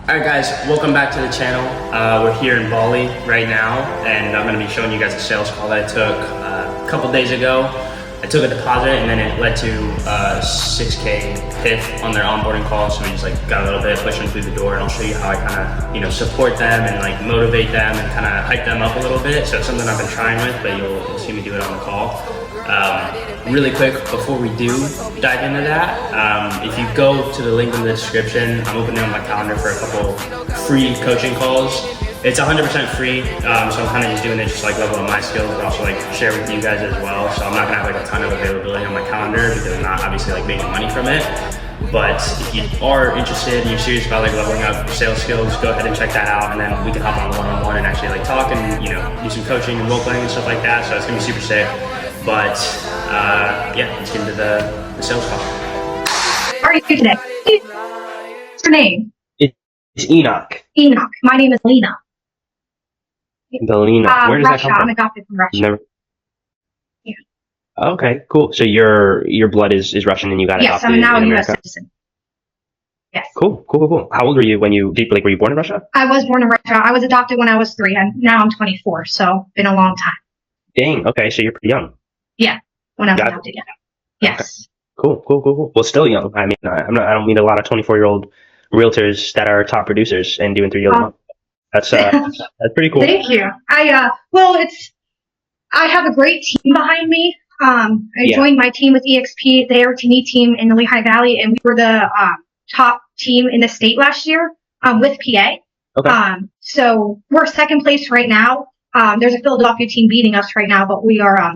Alright guys, welcome back to the channel. We're here in Bali right now, and I'm going to be showing you guys a sales call that I took a couple days ago. I took a deposit and then it led to 6K PIF on their onboarding call, so we just got a little bit, push them through the door, and I'll show you how I kind of support them and motivate them and kind of hype them up a little bit. So it's something I've been trying with, but you'll see me do it on the call. Really quick, before we do dive into that, if you go to the link in the description, I'm opening up my calendar for a couple free coaching calls. It's 100% free, so I'm kind of just doing it just level up my skills, but also share with you guys as well. So I'm not gonna have a ton of availability on my calendar because I'm not obviously making money from it. But if you are interested and you're serious about leveling up sales skills, go ahead and check that out, and then we can hop on one-on-one and actually talk and do some coaching and role playing and stuff like that. So it's gonna be super sick. But yeah, let's get into the sales call. How are you today? What's your name? It's Enoch. Enoch. My name is Lena. Belina. Where does Russia. that come from? I'm adopted from Russia. Never. Yeah. Okay, cool. So your blood is Russian and you got Yes, adopted I'm now in a America? U.S. citizen. Yes. Cool. How old were you when you were you born in Russia? I was born in Russia. I was adopted when I was 3, and now I'm 24, so been a long time. Dang. Okay, so you're pretty young. Yeah, when I was adopted. Yeah. Yes. Okay. Cool. Well, still young. I mean, I don't meet a lot of 24-year-old realtors that are top producers and doing 3 deals a month. That's pretty cool. Thank you. I have a great team behind me. I joined my team with EXP, the RTE team in the Lehigh Valley, and we were the top team in the state last year with PA. Okay. So we're second place right now. There's a Philadelphia team beating us right now, but we are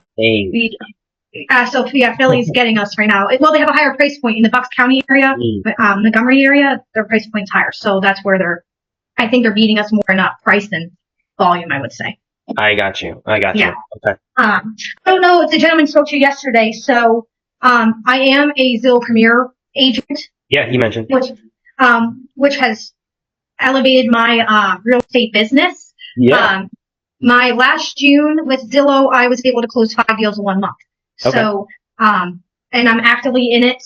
so yeah, Philly's getting us right now. Well, they have a higher price point in the Bucks County area, but Montgomery area, their price point's higher. So that's where I think they're beating us more in price than volume, I would say. I got you. Yeah. Okay. I don't know if the gentleman spoke to you yesterday. So I am a Zillow Premier agent. Yeah, he mentioned. Which has elevated my real estate business. Yeah. My last June with Zillow, I was able to close 5 deals in 1 month. Okay. So, and I'm actively in it.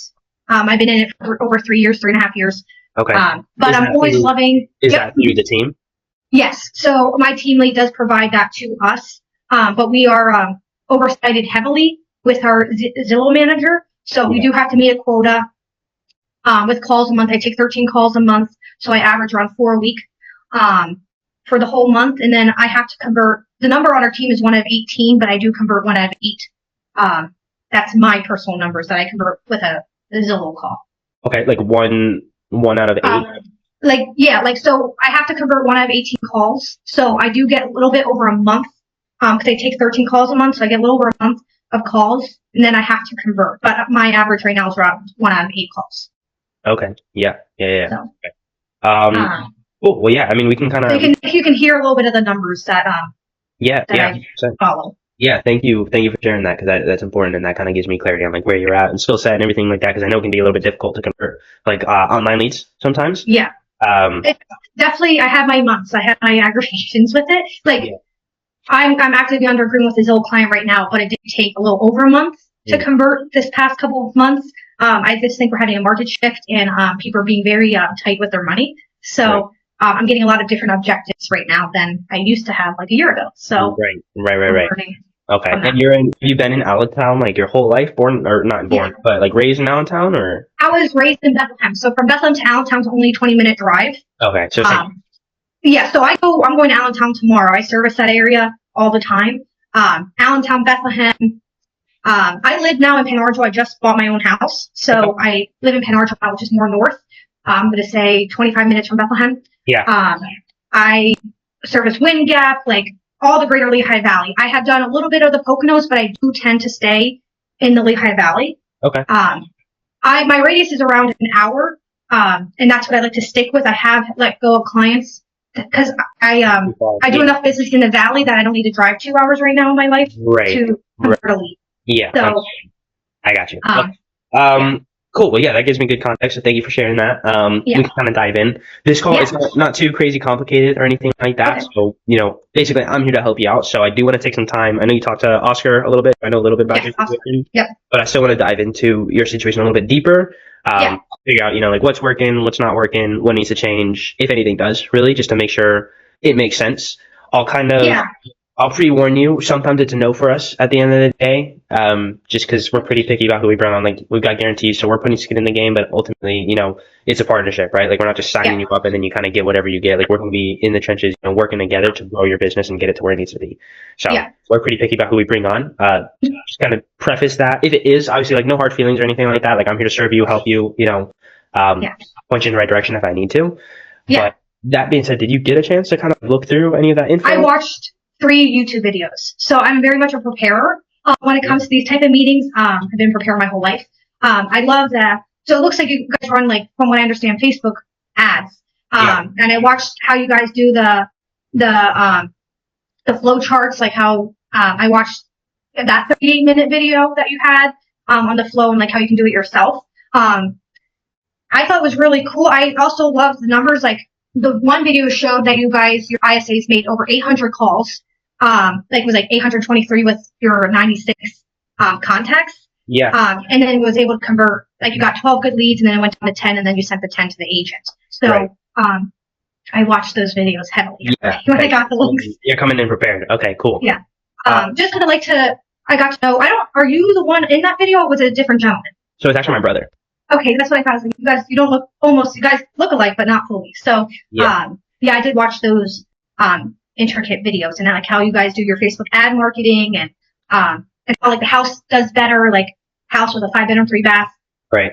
I've been in it for over 3.5 years. Okay. But I'm always loving. Is that through the team? Yes. So my team lead does provide that to us. But we are oversighted heavily with our Zillow manager. So we do have to meet a quota with calls a month. I take 13 calls a month. So I average around 4 a week for the whole month. And then I have to convert. The number on our team is 1 out of 18, but I do convert 1 out of 8. That's my personal numbers that I convert with a Zillow call. Okay. One out of 8? So I have to convert 1 out of 18 calls. So I do get a little bit over a month, because I take 13 calls a month. So I get a little over a month of calls, and then I have to convert. But my average right now is around 1 out of 8 calls. Okay. Yeah. So, okay. Cool. Well, yeah, I mean, we can kind of... You can hear a little bit of the numbers that I follow. Yeah, thank you for sharing that, because that's important, and that kind of gives me clarity on where you're at and skill set and everything like that, because I know it can be a little bit difficult to convert online leads sometimes. Yeah. Definitely, I have my months. I have my aggravations with it. I'm actively under agreement with a Zillow client right now, but it did take a little over a month to convert this past couple of months. I just think we're having a market shift, and people are being very tight with their money. So I'm getting a lot of different objectives right now than I used to have a year ago. So right. Okay. And you've been in Allentown your whole life, born or not born, but raised in Allentown, or? I was raised in Bethlehem. So from Bethlehem to Allentown's only 20-minute drive. Okay. So so I'm going to Allentown tomorrow. I service that area all the time. Allentown, Bethlehem. I live now in Penargil. I just bought my own house. So I live in Penargil now, which is more north. I'm going to say 25 minutes from Bethlehem. Yeah. I service Wind Gap, all the greater Lehigh Valley. I have done a little bit of the Poconos, but I do tend to stay in the Lehigh Valley. Okay. My radius is around an hour, and that's what I like to stick with. I have let go of clients because I do enough business in the valley that I don't need to drive 2 hours right now in my life to convert a lead. Yeah. So I got you. Cool. Well, yeah, that gives me good context. So thank you for sharing that. Yeah. We can kind of dive in. This call Yeah. is not too crazy complicated or anything like that. Okay. So, basically I'm here to help you out. So I do want to take some time. I know you talked to Oscar a little bit. I know a little bit about Yes. your Awesome. situation, Yep. but I still want to dive into your situation a little bit deeper. Yeah. Figure out, like what's working, what's not working, what needs to change, if anything does, really, just to make sure it makes sense. I'll kind of Yeah. I'll pre-warn you. Sometimes it's a no for us at the end of the day, just because we're pretty picky about who we bring on. Like we've got guarantees, so we're putting skin in the game. But ultimately, it's a partnership, right? Like we're not just signing you up and then you kind of get whatever you get. Like we're going to be in the trenches, working together to grow your business and get it to where it needs to be. So we're pretty picky about who we bring on. Just kind of preface that. If it is obviously like no hard feelings or anything like that, like I'm here to serve you, help you, point you in the right direction if I need to. Yeah. But that being said, did you get a chance to kind of look through any of that info? I watched 3 YouTube videos, so I'm very much a preparer when it comes to these type of meetings. I've been preparing my whole life. I love that. So it looks like you guys run, like, from what I understand, Facebook ads. And I watched how you guys do the flow charts, like how I watched that 38-minute video that you had on the flow and like how you can do it yourself. I thought it was really cool. I also loved the numbers. Like the one video showed that you guys, your ISAs made over 800 calls. Like it was like 823 with your 96 contacts. Yeah. And then was able to convert, like you got 12 good leads and then it went down to 10 and then you sent the 10 to the agent. So, I watched those videos heavily when I got the links. You're coming in prepared. Okay, cool. Yeah. Just kind of like I got to know, are you the one in that video or was it a different gentleman? So it's actually my brother. Okay, that's what I thought. Like, you guys look alike, but not fully. So, I did watch those intricate videos and like how you guys do your Facebook ad marketing and how like the house does better, like house with a 5-bedroom, 3-bath. Right.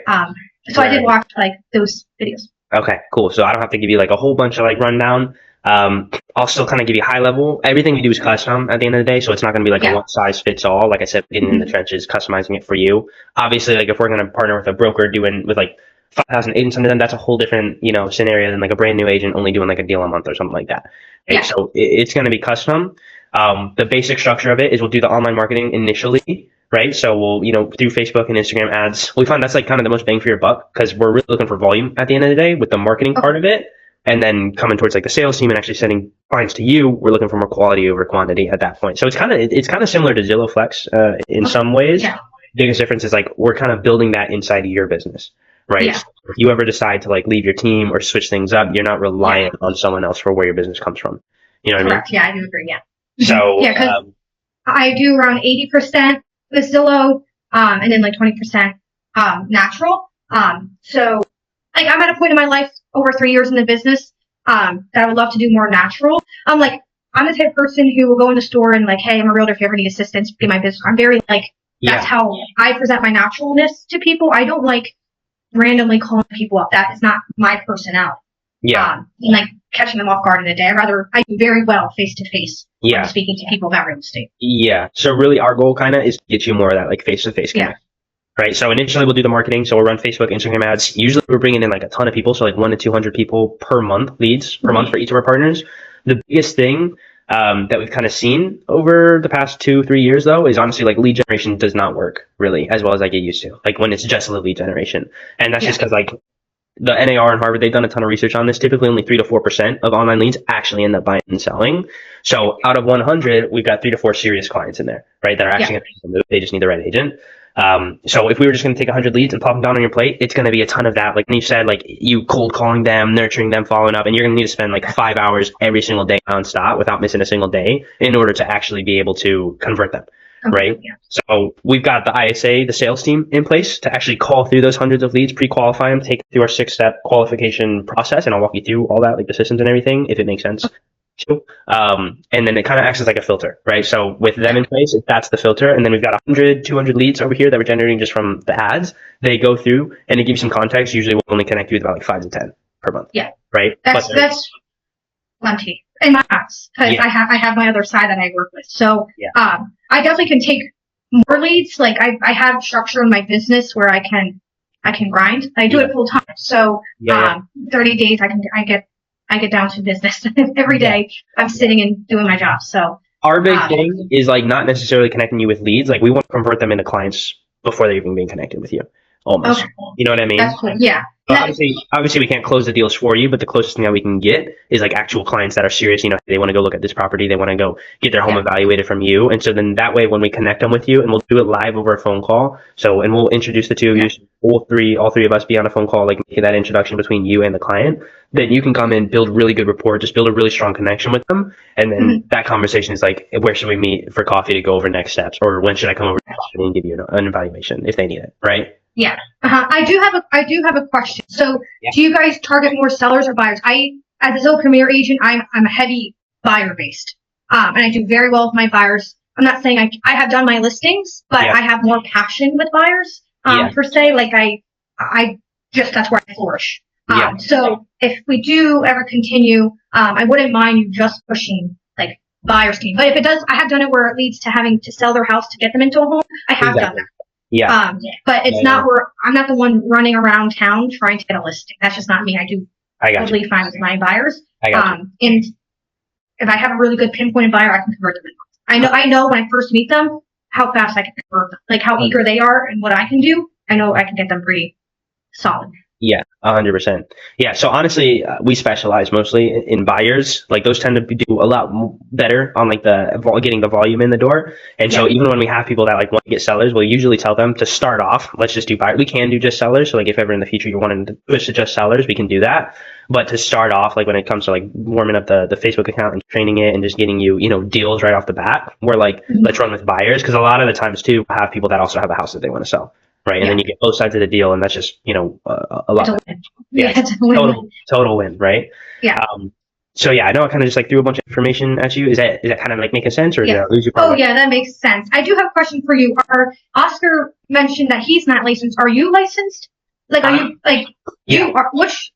So I did watch like those videos. Okay, cool. So I don't have to give you like a whole bunch of like rundown. I'll still kind of give you high level. Everything we do is custom at the end of the day, so it's not going to be like a one size fits all. Like I said, getting in the trenches, customizing it for you. Obviously, like if we're going to partner with a broker doing with like 5,000 agents under them, that's a whole different scenario than like a brand new agent only doing like a deal a month or something like that. Okay, so it's going to be custom. The basic structure of it is we'll do the online marketing initially. Right. So we'll, do Facebook and Instagram ads. We find that's like kind of the most bang for your buck because we're really looking for volume at the end of the day with the marketing part of it. And then coming towards like the sales team and actually sending clients to you, we're looking for more quality over quantity at that point. So it's kind of similar to Zillow Flex in some ways. Yeah. Biggest difference is like we're kind of building that inside of your business. Right. Yeah. So if you ever decide to like leave your team or switch things up, you're not reliant on someone else for where your business comes from. You know what I mean? Yeah, I do agree. Yeah. So because I do around 80% with Zillow, and then like 20% natural. So like I'm at a point in my life over 3 years in the business that I would love to do more natural. I'm the type of person who will go in the store and like, hey, I'm a realtor. If you ever need assistance, be my business. I'm very like that's how I present my naturalness to people. I don't like randomly calling people up. That is not my personality. Yeah. And like catching them off guard in a day. I do very well face to face when speaking to people about real estate. Yeah. So really our goal kind of is to get you more of that like face to face connect. Right. So initially we'll do the marketing. So we'll run Facebook, Instagram ads. Usually we're bringing in like a ton of people. So like 100 to 200 people per month, leads per month for each of our partners. The biggest thing that we've kind of seen over the past 2-3 years though is honestly like lead generation does not work really as well as I get used to. Like when it's just a lead generation. And that's just because like the NAR and Harvard, they've done a ton of research on this. Typically only 3 to 4% of online leads actually end up buying and selling. So out of 100, we've got 3 to 4 serious clients in there, right? That are actually going to move. They just need the right agent. So if we were just going to take 100 leads and pop them down on your plate, it's going to be a ton of that. Like you said, like you cold calling them, nurturing them, following up, and you're going to need to spend like 5 hours every single day nonstop without missing a single day in order to actually be able to convert them. Okay, right. Yeah. So we've got the ISA, the sales team in place to actually call through those hundreds of leads, pre-qualify them, take through our 6-step qualification process. And I'll walk you through all that, like the systems and everything, if it makes sense. And then it kind of acts as like a filter, right? So with them in place, that's the filter. And then we've got 100, 200 leads over here that we're generating just from the ads. They go through and to give you some context, usually we'll only connect you with about like 5 to 10 per month. Yeah. Right. That's plenty in my house because I have my other side that I work with. So I definitely can take more leads. Like I have structure in my business where I can grind. I do it full time. So 30 days I get down to business every day. I'm sitting and doing my job. So our big thing is like not necessarily connecting you with leads. Like we want to convert them into clients before they're even being connected with you. almost. Okay. You know what I mean? That's cool. Yeah. So That- obviously we can't close the deals for you, but the closest thing that we can get is like actual clients that are serious. You know, they want to go look at this property, they want to go get their home Yeah. evaluated from you, and so then that way when we connect them with you, and we'll do it live over a phone call. So and we'll introduce the two of you, all three of us be on a phone call, like making that introduction between you and the client. Then you can come in, build really good rapport, just build a really strong connection with them, and then that conversation is like, where should we meet for coffee to go over next steps, or when should I come over and give you an evaluation if they need it, right? Yeah. I do have a question. So, Yeah. do you guys target more sellers or buyers? As a Zillow Premier agent, I'm a heavy buyer based, and I do very well with my buyers. I'm not saying I have done my listings, but Yeah. I have more passion with buyers, Yeah. per se. Like I just that's where I flourish. Yeah. So if we do ever continue, I wouldn't mind you just pushing like buyers team. But if it does, I have done it where it leads to having to sell their house to get them into a home. I have done that. Yeah. But it's Yeah, not where I'm not the one running around town trying to get a listing. That's just not me. I do I got you. totally fine with my buyers. I got you. And if I have a really good pinpointed buyer, I can convert them. I know when I first meet them how fast I can convert them, like how eager they are and what I can do. I know I can get them pretty solid. Yeah, 100%. Yeah, so honestly, we specialize mostly in buyers. Like those tend to do a lot better on like getting the volume in the door. And so even when we have people that like want to get sellers, we'll usually tell them to start off, let's just do buyers. We can do just sellers. So like if ever in the future you're wanting to push to just sellers, we can do that. But to start off, like when it comes to like warming up the Facebook account and training it and just getting you, deals right off the bat, we're like, let's run with buyers. Cause a lot of the times too, we'll have people that also have a house that they want to sell. Right. And then you get both sides of the deal, and that's just, a lot. It's a win. Yeah, It's a win. total win. Right. Yeah. So yeah, I know I kind of just like threw a bunch of information at you. Is that kind of like making sense, or did I lose you? Oh yeah, that makes sense. I do have a question for you. Oscar mentioned that he's not licensed. Are you licensed? Like, are you like you are? Which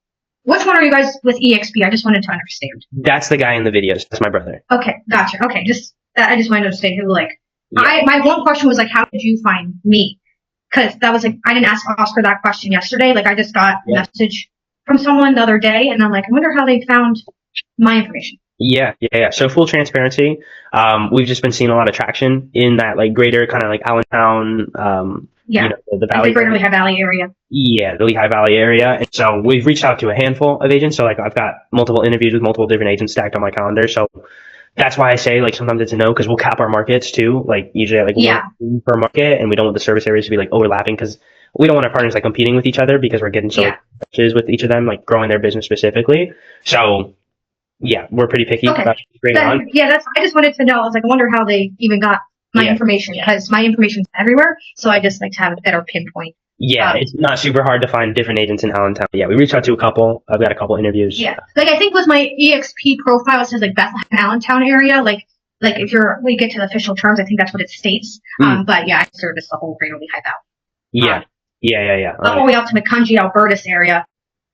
one are you guys with EXP? I just wanted to understand. That's the guy in the videos. That's my brother. Okay, gotcha. Okay, I just wanted to understand who like. My one question was like, how did you find me? Because that was like, I didn't ask Oscar that question yesterday. Like, I just got a message from someone the other day, and I'm like, I wonder how they found my information. Yeah. So full transparency, we've just been seeing a lot of traction in that like greater kind of like The Allentown, Valley, Greater Lehigh Valley area. Yeah, the Lehigh Valley area. And so we've reached out to a handful of agents. So like I've got multiple interviews with multiple different agents stacked on my calendar. So that's why I say like sometimes it's a no, because we'll cap our markets too. Like usually like one per market, and we don't want the service areas to be like overlapping, because we don't want our partners like competing with each other, because we're getting so like, touches with each of them, like growing their business specifically. So yeah, we're pretty picky. Okay. About on. Yeah, I just wanted to know. I was like, I wonder how they even got my information, because my information's everywhere. So I just like to have a better pinpoint. Yeah, it's not super hard to find different agents in Allentown. Yeah, we reached out to a couple. I've got a couple interviews. Yeah, like I think with my EXP profile, it says like Bethlehem, Allentown area. Like if we get to the official terms, I think that's what it states. But yeah, I service the whole Greater Lehigh Valley. Yeah. All the way out to McCungie, Albertus area,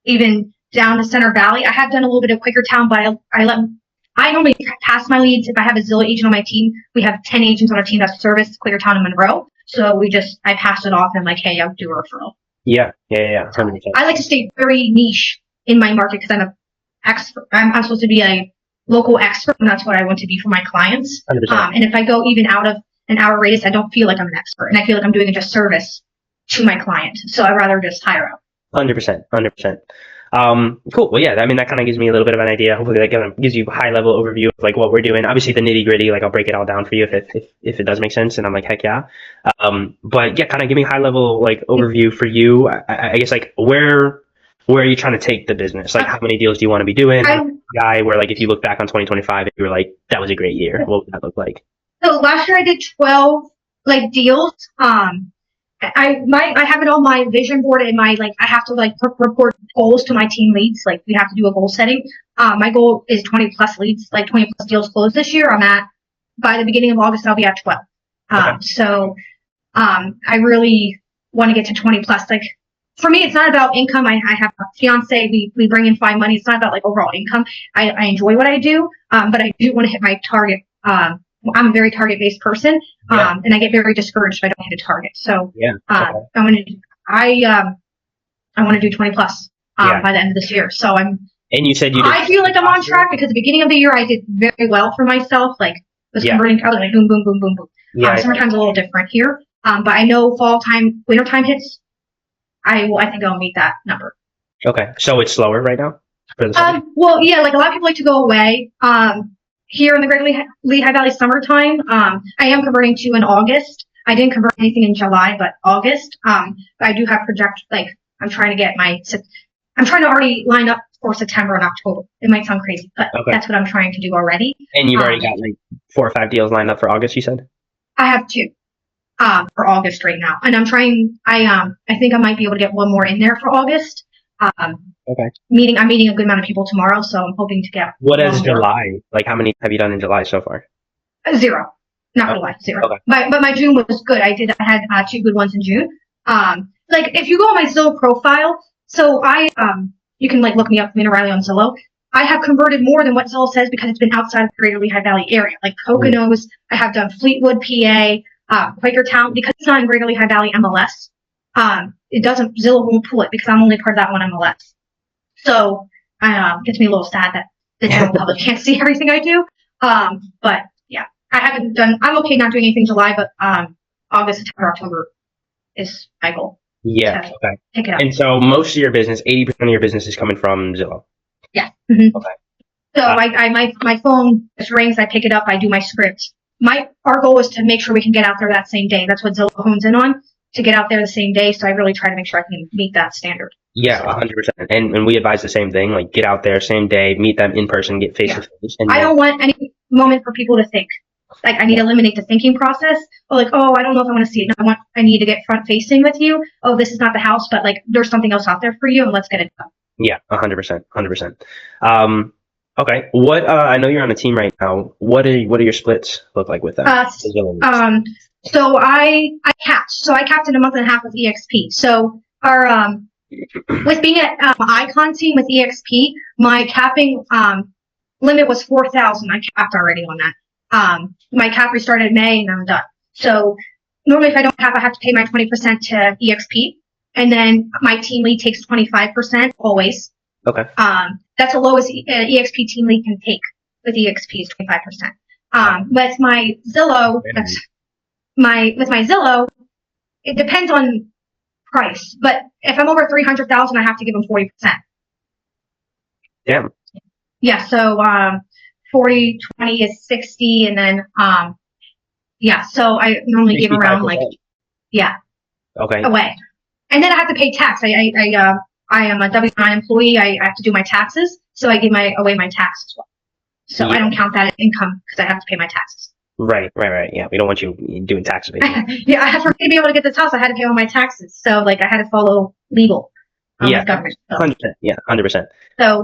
even down to Center Valley. I have done a little bit of Quakertown, but I normally pass my leads. If I have a Zillow agent on my team, we have 10 agents on our team that service Quakertown and Monroe. So I pass it off and I'm like, hey, I'll do a referral. Yeah. 100%. I like to stay very niche in my market, because I'm an expert. I'm supposed to be a local expert, and that's what I want to be for my clients. And if I go even out of an hour radius, I don't feel like I'm an expert, and I feel like I'm doing a disservice to my client. So I'd rather just hire out. 100%. Cool. Well, yeah, I mean, that kind of gives me a little bit of an idea. Hopefully that kind of gives you a high level overview of like what we're doing. Obviously the nitty gritty, like I'll break it all down for you if it does make sense. And I'm like, heck yeah. But yeah, kind of give me a high level like overview for you. I guess like where are you trying to take the business? Like how many deals do you want to be doing? Guy where like if you look back on 2025 and you were like, that was a great year, what would that look like? So last year I did 12 like deals. I have it on my vision board, and I have to like report goals to my team leads. Like we have to do a goal setting. My goal is 20 plus leads, like 20 plus deals closed this year. By the beginning of August, I'll be at 12. So I really want to get to 20 plus. Like for me, it's not about income. I have a fiance. We bring in fine money. It's not about like overall income. I enjoy what I do. But I do want to hit my target. I'm a very target-based person, and I get very discouraged if I don't hit a target. So, I want to do 20 plus by the end of this year. So And you said I feel like I'm on track, because at the beginning of the year I did very well for myself. Like was converting, I was like boom, boom, boom, boom, boom. Summertime's a little different here, but I know fall time, winter time hits I think I'll meet that number. Okay. So it's slower right now for the summer? Well, yeah, like a lot of people like to go away. Here in the Greater Lehigh Valley summertime, I am converting to in August. I didn't convert anything in July, but August. I do have I'm trying to already line up for September and October. It might sound crazy, but Okay. that's what I'm trying to do already. And you've already got like 4 or 5 deals lined up for August, you said? I have 2, for August right now. And I'm I think I might be able to get one more in there for August. Okay. I'm meeting a good amount of people tomorrow, so I'm hoping to get What is one more. July? Like how many have you done in July so far? 0. Not gonna lie, 0. Okay. But my June was good. I had 2 good ones in June. Like if you go on my Zillow profile, so you can like look me up, Mina Riley on Zillow. I have converted more than what Zillow says because it's been outside of the Greater Lehigh Valley area, like Poconos. I have done Fleetwood, PA, Quakertown, because it's not in Greater Lehigh Valley MLS. Zillow won't pull it because I'm only part of that one MLS. So, gets me a little sad that the general public can't see everything I do. But yeah, I'm okay not doing anything in July, but, August, September, October is my goal. Yeah. So, Okay. pick it up. And so most of your business, 80% of your business is coming from Zillow. Yeah. Mm-hmm. Okay. So my phone just rings, I pick it up, I do my script. Our goal is to make sure we can get out there that same day. That's what Zillow hones in on, to get out there the same day. So I really try to make sure I can meet that standard. Yeah, 100%. And we advise the same thing, like get out there same day, meet them in person, get face to face. I don't want any moment for people to think. Like I need to eliminate the thinking process. Or like, oh, I don't know if I want to see it. No, I need to get front facing with you. Oh, this is not the house, but like there's something else out there for you, and let's get it done. Yeah, 100%, 100%. Okay. What? I know you're on a team right now. What are your splits look like with that? So I capped. So I capped in a month and a half with EXP. So our with being at Icon team with EXP, my capping limit was 4,000. I capped already on that. My cap restarted in May, and I'm done. So normally, if I don't cap, I have to pay my 20% to EXP, and then my team lead takes 25% always. Okay. That's the lowest EXP team lead can take with EXP is 25%. With my Zillow, with my Zillow, it depends on price. But if I'm over 300,000, I have to give them 40%. Damn. Yeah. So 40, 20 is 60, and then yeah. So I normally give around 65%. Okay. away, and then I have to pay tax. I am a W-9 employee. I have to do my taxes, so I give away my tax as well. So I don't count that as income because I have to pay my taxes. Right. Yeah, we don't want you doing tax evasion. Yeah, for me to be able to get this house, I had to pay all my taxes. So like I had to follow legal. With government. So. 100%. Yeah, 100%. So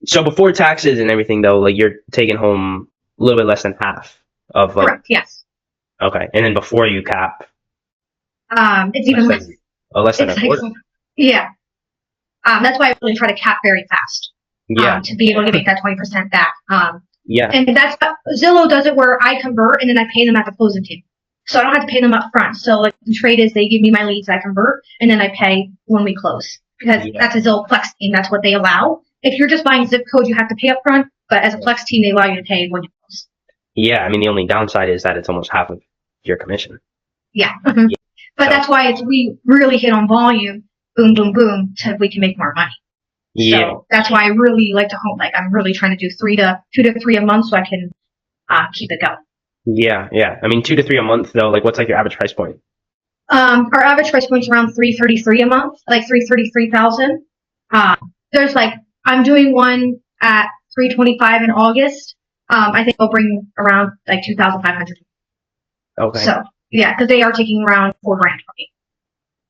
so before taxes and everything though, like you're taking home a little bit less than half of like. Correct. Yes. Okay, and then before you cap. It's even less. Less than a quarter. Yeah. That's why I really try to cap very fast. Yeah. To be able to make that 20% back. Yeah. And that's Zillow does it where I convert and then I pay them at the closing table. So I don't have to pay them up front. So like the trade is they give me my leads, I convert, and then I pay when we close. Because that's a Zillow Plex team, that's what they allow. If you're just buying zip code, you have to pay up front, but as a Plex team, they allow you to pay when you close. Yeah, I mean the only downside is that it's almost half of your commission. Yeah. Mm-hmm. Yeah. But that's why we really hit on volume, boom, boom, boom, so we can make more money. Yeah. So that's why I really like to home. Like I'm really trying to do 2 to 3 a month so I can keep it going. Yeah. I mean 2 to 3 a month though. Like what's like your average price point? Our average price point is around $333 a month, like $333,000. There's like I'm doing one at $325 in August. I think I'll bring around like $2,500. Okay. So yeah, because they are taking around $4,000 from me.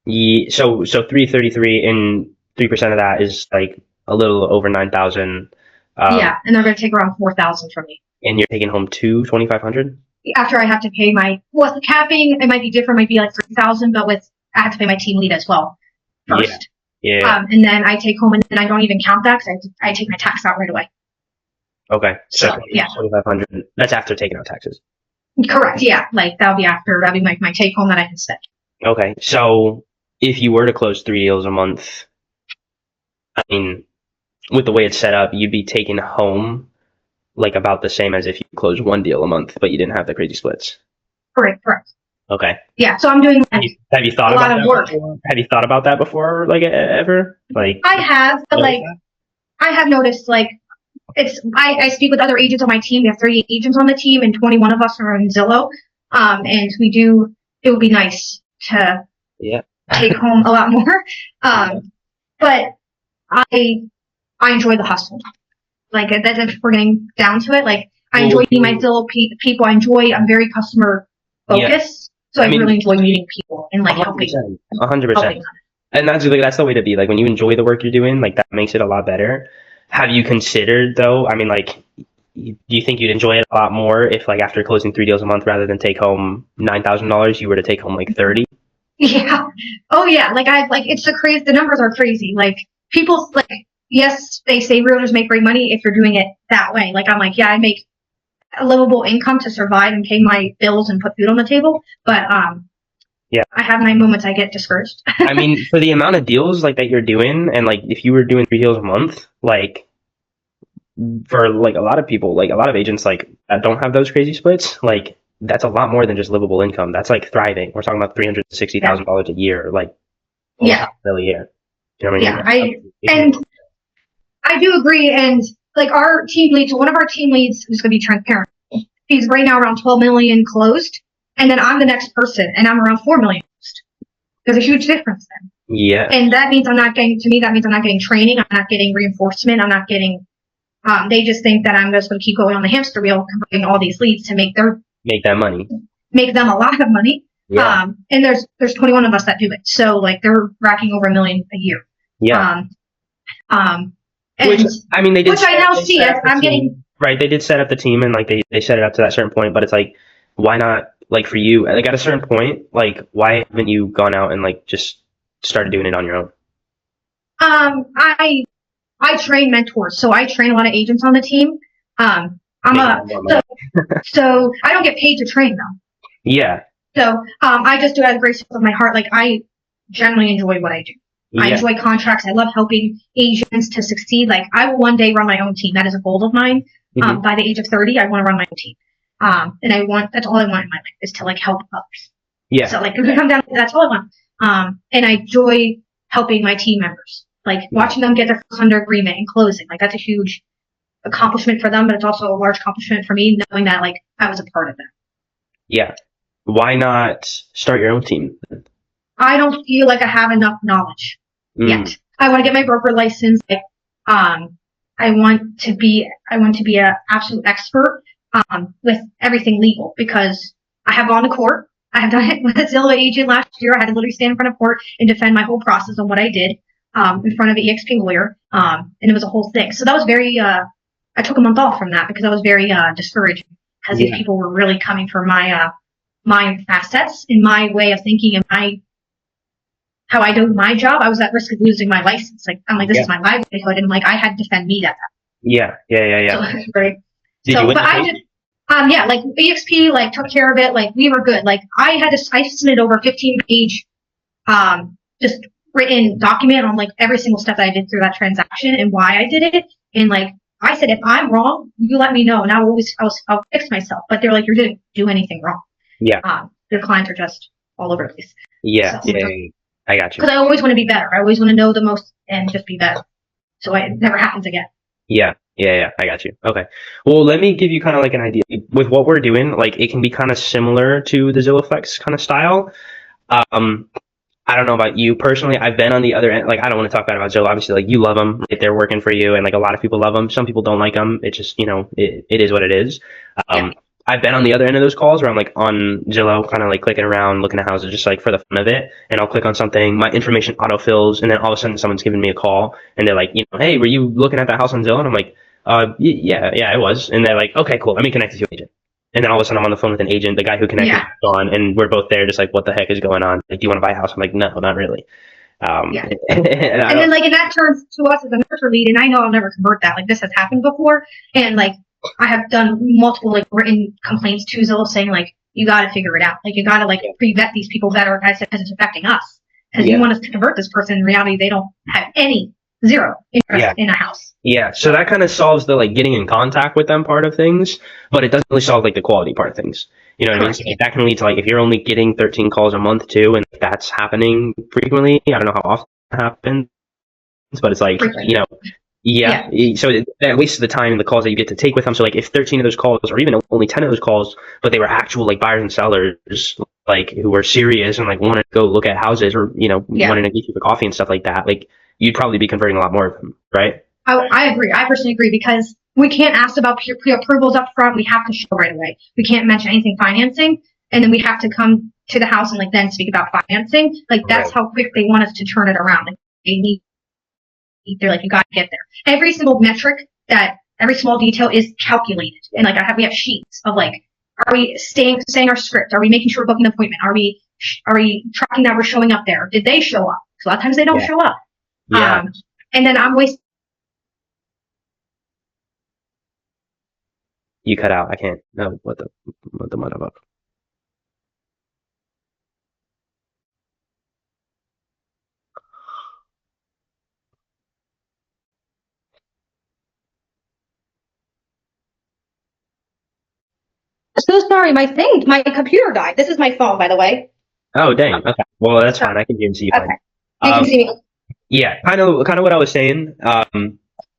Yeah. So 333 and 3% of that is like a little over 9,000. Yeah, and they're going to take around 4,000 from me. And you're taking home 2,500. After I have to pay the capping, it might be different, might be like 3,000, but I have to pay my team lead as well first. Yeah. And then I take home, and then I don't even count that because I take my tax out right away. Okay. So yeah, 2,500. That's after taking out taxes. Correct. Yeah, like that'll be my take home that I can spend. Okay. So if you were to close 3 deals a month, I mean, with the way it's set up, you'd be taking home like about the same as if you closed 1 deal a month, but you didn't have the crazy splits. Correct. Okay. Yeah, so I'm doing like Have you thought a about lot of that work. before? Have you thought about that before, like ever? Like, I have, but like I have noticed like I speak with other agents on my team. We have 38 agents on the team, and 21 of us are on Zillow. And it would be nice to yeah. take home a lot more. But I enjoy the hustle. Like that's if we're getting down to it. Like I Well, enjoy would meeting my you- Zillow people. I'm very customer Yeah. focused, so I I mean, really enjoy meeting people and like helping 100%. helping. And that's the way to be. Like when you enjoy the work you're doing, like that makes it a lot better. Have you considered though? I mean, like, do you think you'd enjoy it a lot more if, like, after closing 3 deals a month, rather than take home $9,000, you were to take home like 30? Yeah. Oh yeah. Like it's the crazy. The numbers are crazy. Like people like yes, they say realtors make great money if you're doing it that way. Like I'm like yeah, I make a livable income to survive and pay my bills and put food on the table. But Yeah. I have my moments I get discouraged. I mean, for the amount of deals like that you're doing, and like if you were doing 3 deals a month, like for like a lot of people, like a lot of agents, like that don't have those crazy splits, like that's a lot more than just livable income. That's like thriving. We're talking about $360,000 a year, like almost Yeah. half a million a year. You know what I mean? And I do agree. And like our team leads, one of our team leads who's going to be transparent. He's right now around 12 million closed, and then I'm the next person, and I'm around 4 million closed. There's a huge difference then. Yeah. And that means I'm not getting. To me, that means I'm not getting training. I'm not getting reinforcement. I'm not getting. They just think that I'm just going to keep going on the hamster wheel, converting all these leads to make that money. Make them a lot of money. Yeah. And there's 21 of us that do it, so like they're racking over $1 million a year. Yeah. And Which, I mean, they did. which I now see it. I'm getting. Right. They did set up the team, and like they set it up to that certain point, but it's like, why not, like, for you, like at a certain point, like why haven't you gone out and like just started doing it on your own? I train mentors, so I train a lot of agents on the team. So I don't get paid to train them. Yeah. So I just do it out of the grace of my heart. Like I generally enjoy what I do. I Yeah. enjoy contracts. I love helping agents to succeed. Like I will one day run my own team. That is a goal of mine. Mhm. By the age of 30, I want to run my own team. And that's all I want in my life is to like help others. Yeah. So like if we come down, that's all I want. And I enjoy helping my team members, like watching them get their first under agreement and closing. Like that's a huge accomplishment for them, but it's also a large accomplishment for me knowing that like I was a part of that. Yeah. Why not start your own team? I don't feel like I have enough knowledge yet. I want to get my broker license. Like, I want to be an absolute expert with everything legal because I have gone to court. I have done it with a Zillow agent last year. I had to literally stand in front of court and defend my whole process on what I did in front of an EXP lawyer, and it was a whole thing. So that was very. I took a month off from that because I was very discouraged because these people were really coming for my assets and my way of thinking and how I do my job. I was at risk of losing my license. Like I'm like, this is my livelihood, and like I had to defend me at that. Yeah. So, right. Did you win but the I case? did. Yeah, like EXP, like took care of it. Like we were good. Like I submitted over 15-page, just written document on like every single step that I did through that transaction and why I did it. And like I said, if I'm wrong, you let me know, and I'll fix myself. But they're like, you didn't do anything wrong. Yeah. Their clients are just all over the place. Yeah. So, Yeah. I got you. because I always want to be better. I always want to know the most and just be better. So it never happens again. Yeah. I got you. Okay. Well, let me give you kind of like an idea with what we're doing. Like it can be kind of similar to the Zillow Flex kind of style. I don't know about you personally. I've been on the other end. Like I don't want to talk bad about Zillow. Obviously, like you love them. Like, they're working for you, and like a lot of people love them. Some people don't like them. It's just, it is what it is. I've been on the other end of those calls where I'm like on Zillow, kind of like clicking around, looking at houses just like for the fun of it. And I'll click on something, my information autofills, and then all of a sudden someone's giving me a call and they're like, hey, were you looking at that house on Zillow? And I'm like, yeah, I was. And they're like, okay, cool. Let me connect you to an agent. And then all of a sudden I'm on the phone with an agent, the guy who connected us on, and we're both there just like, what the heck is going on? Like, do you want to buy a house? I'm like, no, not really. And then like, and that turns to us as a nurture lead, and I know I'll never convert that. Like this has happened before, and like I have done multiple like written complaints to Zillow saying like, you got to figure it out. Like you got to like pre-vet these people better. I said, because it's affecting us. Because you want us to convert this person. In reality, they don't have zero interest in a house. Yeah. So that kind of solves the like getting in contact with them part of things, but it doesn't really solve like the quality part of things. You know what I mean? Correct. So like, that can lead to like if you're only getting 13 calls a month too, and that's happening frequently. I don't know how often it happens, but it's like Frequent. you know, yeah. So that wastes the time and the calls that you get to take with them. So like if 13 of those calls, or even only 10 of those calls, but they were actual like buyers and sellers, like who were serious and like wanted to go look at houses or wanted to get you for coffee and stuff like that, like you'd probably be converting a lot more of them, right? I agree. I personally agree because we can't ask about pre-approvals up front. We have to show right away. We can't mention anything financing, and then we have to come to the house and like then speak about financing. Like that's Right. how quick they want us to turn it around. Like they need, they're like, you got to get there. Every single metric that every small detail is calculated, and like we have sheets of like, are we saying our script? Are we making sure we're booking an appointment? Are we tracking that we're showing up there? Did they show up? So a lot of times they don't Yeah. show up. Yeah. And then I'm wasting. You cut out. I can't know what the mud about. So sorry, my computer died. This is my phone, by the way. Oh dang. Okay. Well, that's fine. I can hear and see you fine. Okay. You can see me. Yeah, kind of what I was saying.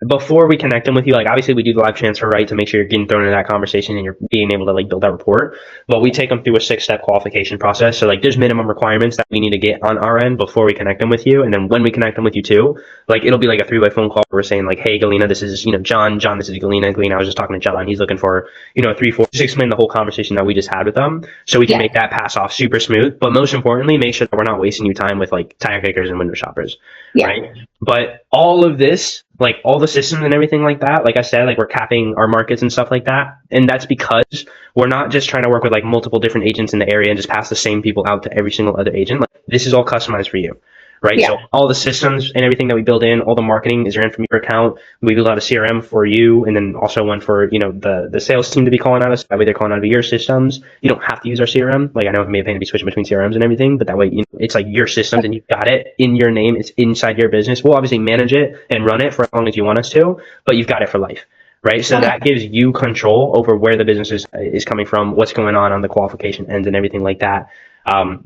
Before we connect them with you, like obviously we do the live transfer, right, to make sure you're getting thrown into that conversation and you're being able to like build that rapport. But we take them through a 6-step qualification process. So like there's minimum requirements that we need to get on our end before we connect them with you, and then when we connect them with you too, like it'll be like a 3-way phone call where we're saying like, hey Galena, this is John, this is Galena, I was just talking to John, he's looking for 3, 4, just explain the whole conversation that we just had with them, so we can make that pass off super smooth. But most importantly, make sure that we're not wasting your time with like tire kickers and window shoppers, right? But all of this, like all the systems and everything like that, like I said, like we're capping our markets and stuff like that. And that's because we're not just trying to work with like multiple different agents in the area and just pass the same people out to every single other agent. Like this is all customized for you, right? So all the systems and everything that we build in, all the marketing is ran from your account. We build out a CRM for you, and then also one for the sales team to be calling out us. That way they're calling out of your systems. You don't have to use our CRM. Like I know it may have to be switching between CRMs and everything, but that way it's like your systems and you've got it in your name. It's inside your business. We'll obviously manage it and run it for as long as you want us to, but you've got it for life. Right. So that gives you control over where the business is coming from, what's going on the qualification ends and everything like that.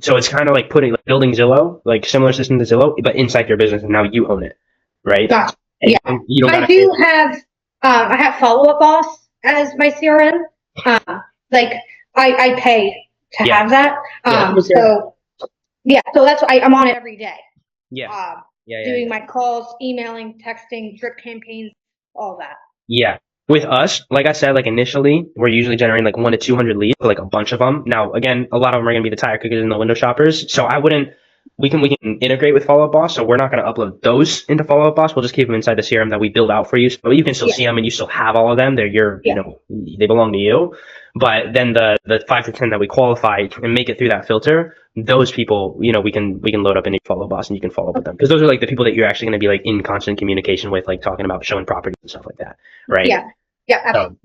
So it's kind of like building Zillow, like similar system to Zillow, but inside your business, and now you own it, right? Gotcha. And Yeah. I have Follow Up Boss as my CRM. Like I pay to have that. So that's why I'm on it every day. Doing my calls, emailing, texting, drip campaigns, all that. Yeah. With us, like I said, like initially, we're usually generating like 1 to 200 leads, like a bunch of them. Now, again, a lot of them are going to be the tire kickers and the window shoppers. So we can integrate with Follow Up Boss. So we're not going to upload those into Follow Up Boss. We'll just keep them inside the CRM that we build out for you. So you can still see them and you still have all of them. They're they belong to you. But then the 5 to 10 that we qualify and make it through that filter, those people, we can load up in a Follow Up Boss and you can follow up with them. Because those are like the people that you're actually going to be like in constant communication with, like talking about showing properties and stuff like that. Right. Yeah, absolutely.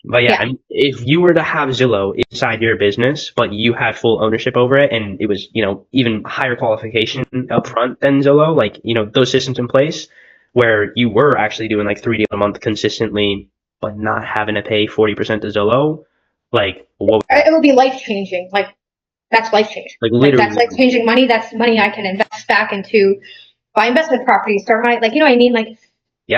But I mean, if you were to have Zillow inside your business, but you had full ownership over it, and it was, even higher qualification up front than Zillow, like, those systems in place where you were actually doing like 3 deals a month consistently, but not having to pay 40% to Zillow, like, what? It would be life changing. Like, that's life changing. Like, literally. That's life changing money. That's money I can invest back into buy investment properties, start my, like, what I mean? Like,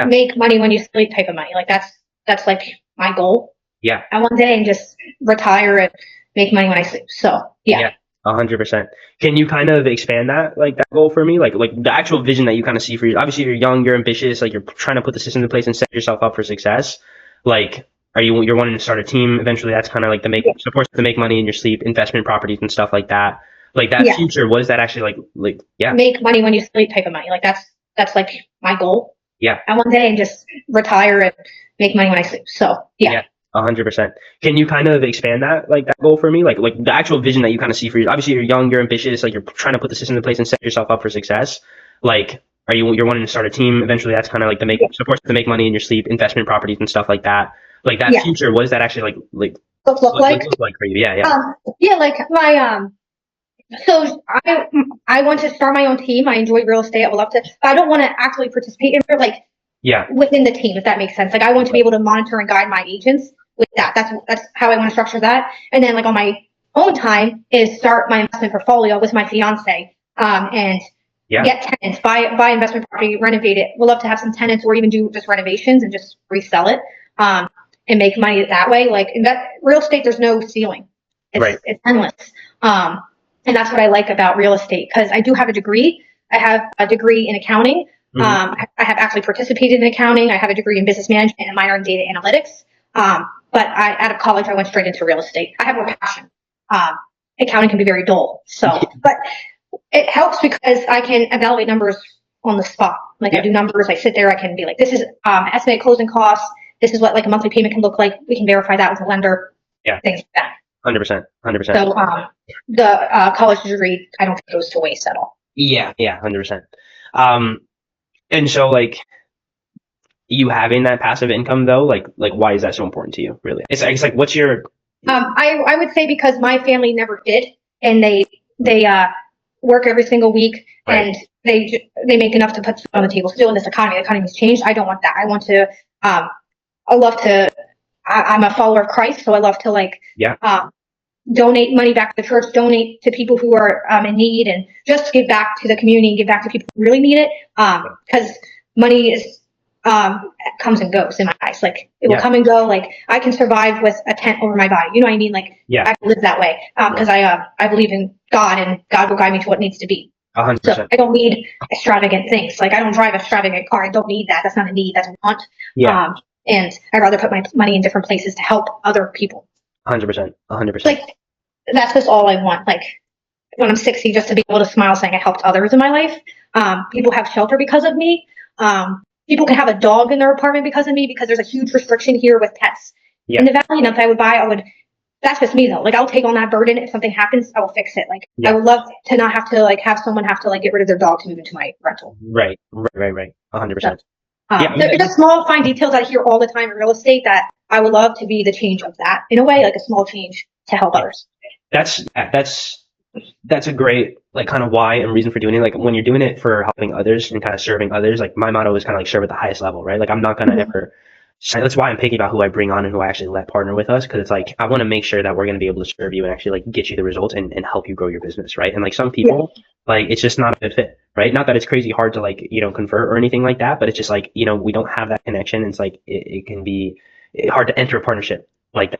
make money when you sleep type of money. Like, that's like my goal. Yeah. And one day and just retire and make money when I sleep. So, yeah. 100%. Can you kind of expand that, like that goal for me? Like the actual vision that you kind of see for you. Obviously, you're young, you're ambitious, like you're trying to put the systems in place and set yourself up for success. Like, you're wanting to start a team eventually? That's kind of like supports to make money in your sleep, investment properties and stuff like that. Like that future, was that actually like make money when you sleep type of money. Like that's like my goal. Yeah. And one day and just retire and make money when I sleep. So, yeah. 100%. Can you kind of expand that, like that goal for me? Like the actual vision that you kind of see for you. Obviously, you're young, you're ambitious, like you're trying to put the systems in place and set yourself up for success. Like, you're wanting to start a team eventually? That's kind of like supports to make money in your sleep, investment properties and stuff like that. Like that future, was that actually like look like for you? Like my so I want to start my own team. I enjoy real estate. I would love to, but I don't want to actively participate in it, within the team, if that makes sense. Like I want to be able to monitor and guide my agents with that. That's how I want to structure that. And then like on my own time is start my investment portfolio with my fiance, and get tenants, buy investment property, renovate it. We'll love to have some tenants or even do just renovations and just resell it, and make money that way. Like in that real estate, there's no ceiling. It's endless. And that's what I like about real estate, because I do have a degree. I have a degree in accounting. I have actually participated in accounting. I have a degree in business management and a minor in data analytics. But out of college, I went straight into real estate. I have more passion. Accounting can be very dull. So, but it helps because I can evaluate numbers on the spot. Like I do numbers, I sit there, I can be like, this is estimated closing costs. This is what like a monthly payment can look like. We can verify that with a lender. Things like that. 100%. So the college degree, I don't think goes to waste at all. Yeah, 100%. And so like you having that passive income though, like why is that so important to you? Really, it's like what's your? I would say because my family never did, and they work every single week, and they make enough to put food on the table. Still in this economy, the economy's changed. I don't want that. I want to. I love to. I'm a follower of Christ, so I love to like. Donate money back to the church, donate to people who are in need, and just give back to the community, give back to people who really need it. Because money is comes and goes in my eyes. Like it will come and go. Like I can survive with a tent over my body. You know what I mean? Like I can live that way because I believe in God, and God will guide me to what needs to be. 100%. So I don't need extravagant things. Like I don't drive an extravagant car. I don't need that. That's not a need. That's a want. And I'd rather put my money in different places to help other people. 100%. Like that's just all I want. Like when I'm 60, just to be able to smile saying I helped others in my life. People have shelter because of me. People can have a dog in their apartment because of me, because there's a huge restriction here with pets. In the Valley, enough I would, that's just me though. Like I'll take on that burden. If something happens, I will fix it. Like I would love to not have to like have someone have to like get rid of their dog to move into my rental. Right. 100%. There's just small fine details I hear all the time in real estate that I would love to be the change of that in a way, like a small change to help others. That's a great like kind of why and reason for doing it. Like when you're doing it for helping others and kind of serving others, like my motto is kind of like serve at the highest level, right? Like I'm not going to ever, that's why I'm picky about who I bring on and who I actually let partner with us. Cause it's like, I want to make sure that we're going to be able to serve you and actually like get you the results and help you grow your business. Right. And like some people, like it's just not a good fit, right? Not that it's crazy hard to like, convert or anything like that, but it's just like, we don't have that connection. And it's like, it can be hard to enter a partnership like that.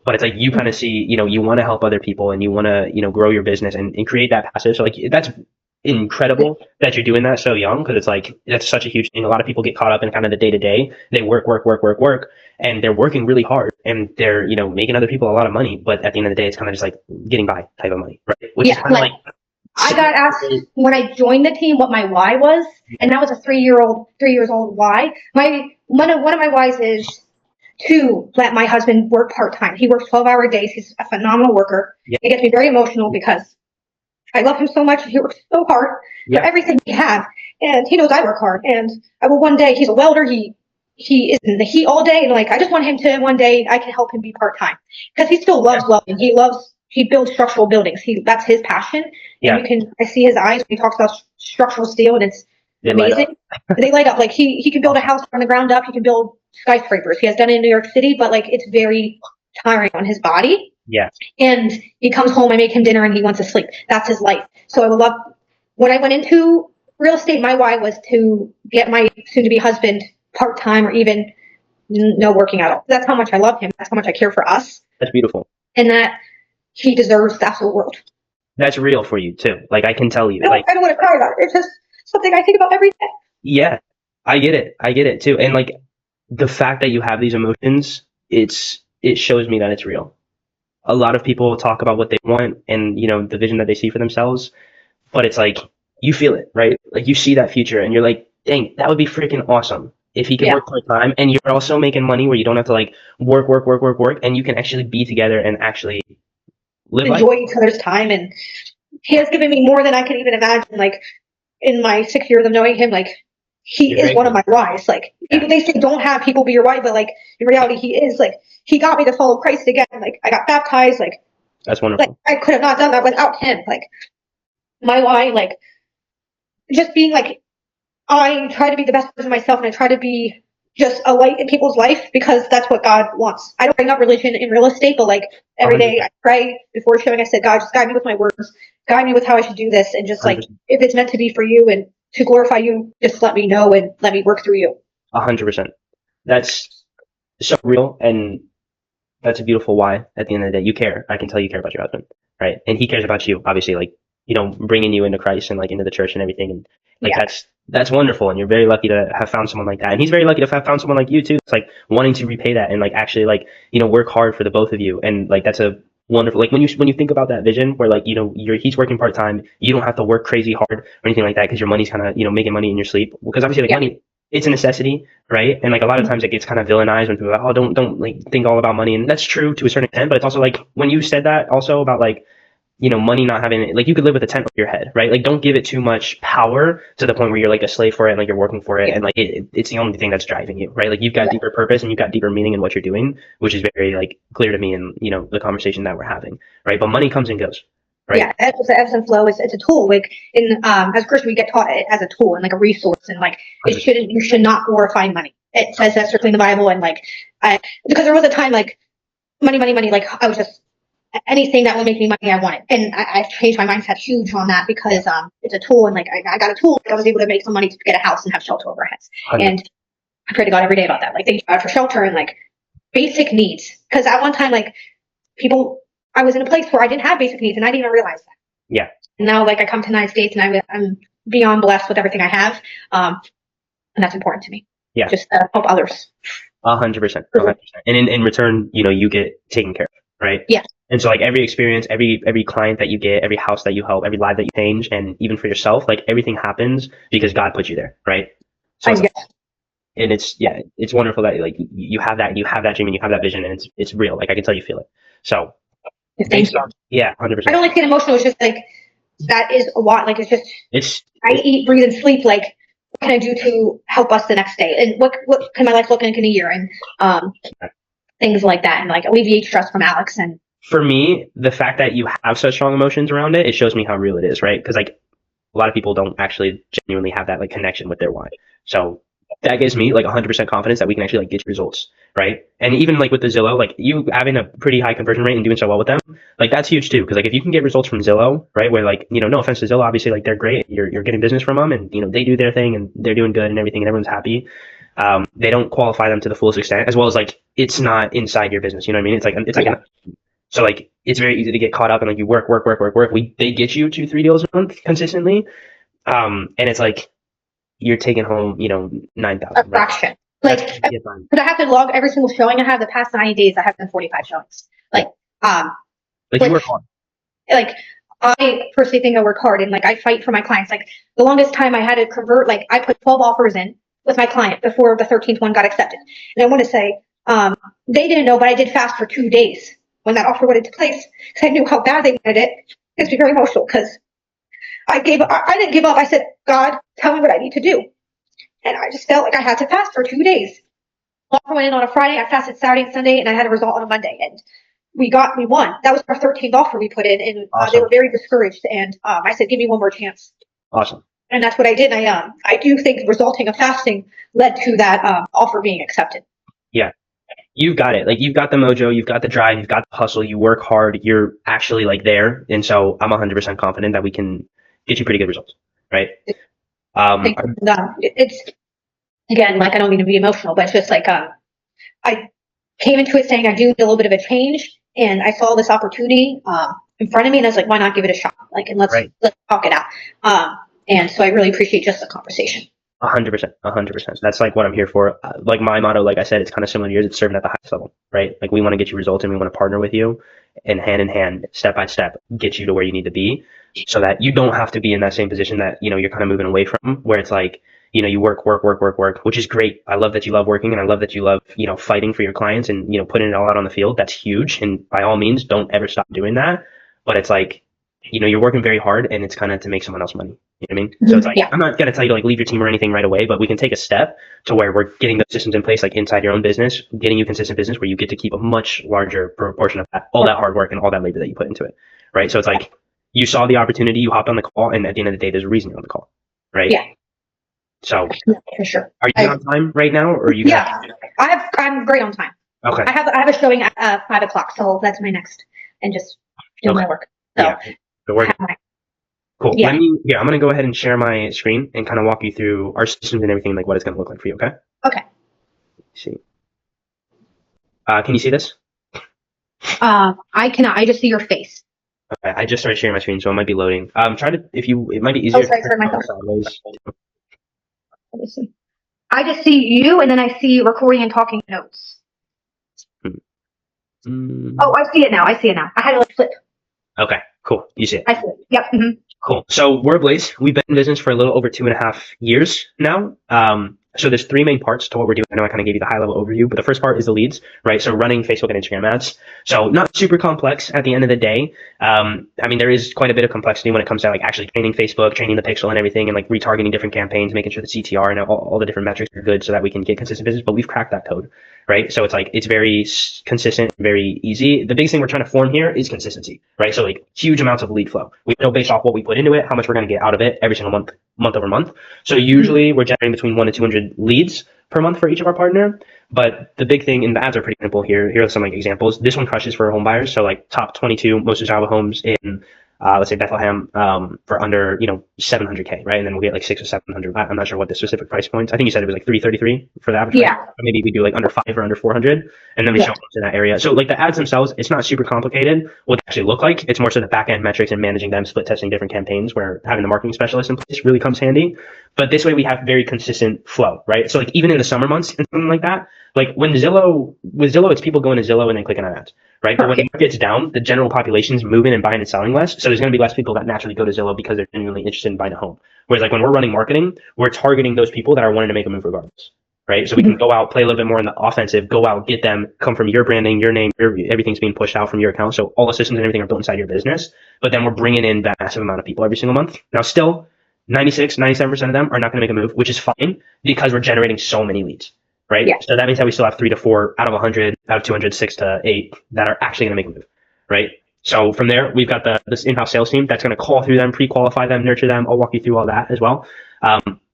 But it's like you kind of see, you want to help other people and you want to, grow your business and create that passive. So like that's incredible that you're doing that so young, because it's like that's such a huge thing. A lot of people get caught up in kind of the day to day. They work, and they're working really hard and they're making other people a lot of money. But at the end of the day, it's kind of just like getting by type of money, right? Which is kind of like I got asked when I joined the team what my why was, and that was a 3 years old why. One of my whys is to let my husband work part-time. He works 12-hour days. He's a phenomenal worker. It gets me very emotional because I love him so much. He works so hard for everything we have. And he knows I work hard. And I will one day, he's a welder. He is in the heat all day. And like, I just want him to one day, I can help him be part-time because he still loves welding. He builds structural buildings. That's his passion. And I see his eyes when he talks about structural steel, and it's amazing. They light up. Like he can build a house from the ground up. He can build skyscrapers. He has done it in New York City, but like it's very tiring on his body. And he comes home, I make him dinner, and he wants to sleep. That's his life. So I would love, when I went into real estate, my why was to get my soon-to-be husband part-time or even no working at all. That's how much I love him. That's how much I care for us. That's beautiful. And that he deserves the absolute world. That's real for you too. Like I can tell you. I don't want to cry about it. It's just something I think about every day. Yeah, I get it too. And like the fact that you have these emotions, it shows me that it's real. A lot of people talk about what they want and the vision that they see for themselves, but it's like you feel it, right? Like you see that future and you're like, dang, that would be freaking awesome if he could work part time and you're also making money where you don't have to like work, and you can actually be together and actually enjoy each other's time. And he has given me more than I can even imagine. Like in my 6 years of knowing him, like he is one of my whys. Like even they say don't have people be your why, but like in reality he is. Like he got me to follow Christ again. Like I got baptized. Like that's wonderful. Like I could have not done that without him. Like my why, like just being like I try to be the best version of myself, and I try to be just a light in people's life because that's what God wants. I don't bring up religion in real estate, but like every day I pray before showing. I said, God, just guide me with my words, guide me with how I should do this, and just like 100%. if it's meant to be for you and to glorify you, just let me know and let me work through you. 100%. That's so real, and that's a beautiful why. At the end of the day, you care. I can tell you care about your husband, right? And he cares about you, obviously. Like, bringing you into Christ and like into the church and everything, and like Yeah. that's wonderful. And you're very lucky to have found someone like that. And he's very lucky to have found someone like you too. It's like wanting to repay that and like actually like work hard for the both of you. And like that's a wonderful, like when you think about that vision where like he's working part time, you don't have to work crazy hard or anything like that because your money's kind of making money in your sleep, because obviously like Yeah. money, it's a necessity, right? And like a lot of times it gets kind of villainized when people are like, oh, don't like think all about money, and that's true to a certain extent. But it's also like when you said that also about like money not having, like, you could live with a tent over your head, right? Like, don't give it too much power to the point where you're like a slave for it and like you're working for it, Yeah. and like it's the only thing that's driving you, right? Like you've got deeper purpose and you've got deeper meaning in what you're doing, which is very like clear to me in the conversation that we're having, right? But money comes and goes, right? Yeah, it's the ebbs and flow. It's a tool. Like in as Christian, we get taught it as a tool and like a resource, and like you should not glorify money. It says that certainly in the Bible, and like because there was a time like money, money, money. Like I was just anything that would make me money, I wanted, and I've changed my mindset huge on that because it's a tool, and like I got a tool. Like, I was able to make some money to get a house and have shelter over our heads, 100%. and I pray to God every day about that. Like thank God for shelter and like basic needs, because at one time like people. I was in a place where I didn't have basic needs, and I didn't even realize that. Yeah. And now, like, I come to the United States, and I'm beyond blessed with everything I have, and that's important to me. Yeah. Just help others. 100%. And in return, you get taken care of, right? Yeah. And so like every experience, every client that you get, every house that you help, every life that you change, and even for yourself, like everything happens because God put you there, right? So and it's wonderful that like you have that dream and you have that vision, and it's real. Like I can tell you feel it. So thank you. Yeah, 100%. I don't like getting emotional. It's just like that is a lot. Like it's I eat, breathe, and sleep. Like what can I do to help us the next day? And what can my life look like in a year? And things like that, and like alleviate stress from Alex. And for me, the fact that you have such strong emotions around it shows me how real it is, right? Because like a lot of people don't actually genuinely have that like connection with their why. So that gives me like 100% confidence that we can actually like get results, right? And even like with the Zillow, like you having a pretty high conversion rate and doing so well with them, like that's huge too. Because like if you can get results from Zillow, right, where like no offense to Zillow, obviously like they're great, you're getting business from them, and they do their thing and they're doing good and everything, and everyone's happy. They don't qualify them to the fullest extent, as well as like it's not inside your business. You know what I mean? It's like so like it's very easy to get caught up in like you work. They get you 2-3 deals a month consistently, and it's like you're taking home 9,000. a fraction. Like, because I have to log every single showing I have. The past 90 days, I have done 45 showings. Like you work hard. Like I personally think I work hard, and like I fight for my clients. Like the longest time I had to convert, like I put 12 offers in with my client before the 13th one got accepted. And I want to say, they didn't know, but I did fast for 2 days when that offer went into place because I knew how bad they wanted it. It's very emotional because I didn't give up. I said, God, tell me what I need to do. And I just felt like I had to fast for 2 days. Offer went in on a Friday. I fasted Saturday and Sunday, and I had a result on a Monday. And we won. That was our 13th offer we put in, and Awesome. They were very discouraged. And I said, give me one more chance. Awesome. And that's what I did. And I do think resulting of fasting led to that offer being accepted. Yeah. You've got it. Like you've got the mojo, you've got the drive, you've got the hustle, you work hard, you're actually like there. And so I'm 100% confident that we can get you pretty good results. Right. It's again, like I don't mean to be emotional, but it's just like I came into it saying I do need a little bit of a change, and I saw this opportunity in front of me, and I was like, why not give it a shot? Like, and let's talk it out. And so I really appreciate just the conversation. 100%. That's like what I'm here for. Like my motto, like I said, it's kind of similar to yours. It's serving at the highest level, right? Like we want to get you results, and we want to partner with you, and hand in hand, step by step, get you to where you need to be, so that you don't have to be in that same position that you're kind of moving away from, where it's like you work, which is great. I love that you love working, and I love that you love fighting for your clients and putting it all out on the field. That's huge, and by all means, don't ever stop doing that. But it's like you're working very hard, and it's kind of to make someone else money. You know what I mean? So it's like, I'm not going to tell you to like leave your team or anything right away, but we can take a step to where we're getting those systems in place, like inside your own business, getting you consistent business where you get to keep a much larger proportion of that, all that hard work and all that labor that you put into it. Right. So it's like you saw the opportunity, you hopped on the call, and at the end of the day, there's a reason you're on the call. Right. Yeah. So Yeah, for sure. are you on time right now, or are you? Yeah, I'm great on time. Okay. I have a showing at 5 o'clock, so that's my next, and just do my work. So Yeah. So we're cool. Yeah. I'm gonna go ahead and share my screen and kind of walk you through our systems and everything, like what it's gonna look like for you. Okay. Okay. Let's see. Can you see this? I cannot. I just see your face. Okay. I just started sharing my screen, so it might be loading. Try to it might be Oh, easier. sorry, to my phone. sideways. Let me see. I just see you, and then I see recording and talking notes. Oh, I see it now. I had to flip. Okay. Cool. You see it. I see it. Yep. Mm-hmm. Cool. So we're Blaze. We've been in business for a little over 2.5 years now. So there's three main parts to what we're doing. I know I kind of gave you the high level overview, but the first part is the leads, right? So running Facebook and Instagram ads. So not super complex at the end of the day. I mean, there is quite a bit of complexity when it comes to like actually training Facebook, training the pixel and everything, and like retargeting different campaigns, making sure the CTR and all the different metrics are good so that we can get consistent business. But we've cracked that code, right? So it's very consistent, very easy. The biggest thing we're trying to form here is consistency, right? So like huge amounts of lead flow. We know based off what we put into it, how much we're going to get out of it every single month over month. So usually we're generating between 1 to 200 leads per month for each of our partner. But the big thing, and the ads are pretty simple here. Here are some like examples. This one crushes for home buyers. So like top 22 most desirable homes in let's say Bethlehem, for under 700K, right? And then we'll get like 600 or 700. I'm not sure what the specific price points. I think you said it was like 333 for the average. Yeah. Price. Maybe we do like under 5 or under 400, and then we show up in that area. So like the ads themselves, it's not super complicated. What they actually look like, it's more so the back end metrics and managing them, split testing different campaigns, where having the marketing specialist in place really comes handy. But this way we have very consistent flow, right? So like even in the summer months and something like that, like with Zillow, it's people going to Zillow and then clicking on ads, right? But when the market's down, the general population's moving and buying and selling less. So there's going to be less people that naturally go to Zillow because they're genuinely interested in buying a home. Whereas like when we're running marketing, we're targeting those people that are wanting to make a move regardless, right? So we can go out, play a little bit more in the offensive, go out, get them, come from your branding, your name, everything's being pushed out from your account. So all the systems and everything are built inside your business. But then we're bringing in that massive amount of people every single month. Now still, 97% of them are not going to make a move, which is fine because we're generating so many leads, right? Yeah. So that means that we still have 3 to 4 out of 100, out of 200, 6 to 8 that are actually going to make a move, right? So from there, we've got this in-house sales team that's going to call through them, pre-qualify them, nurture them. I'll walk you through all that as well.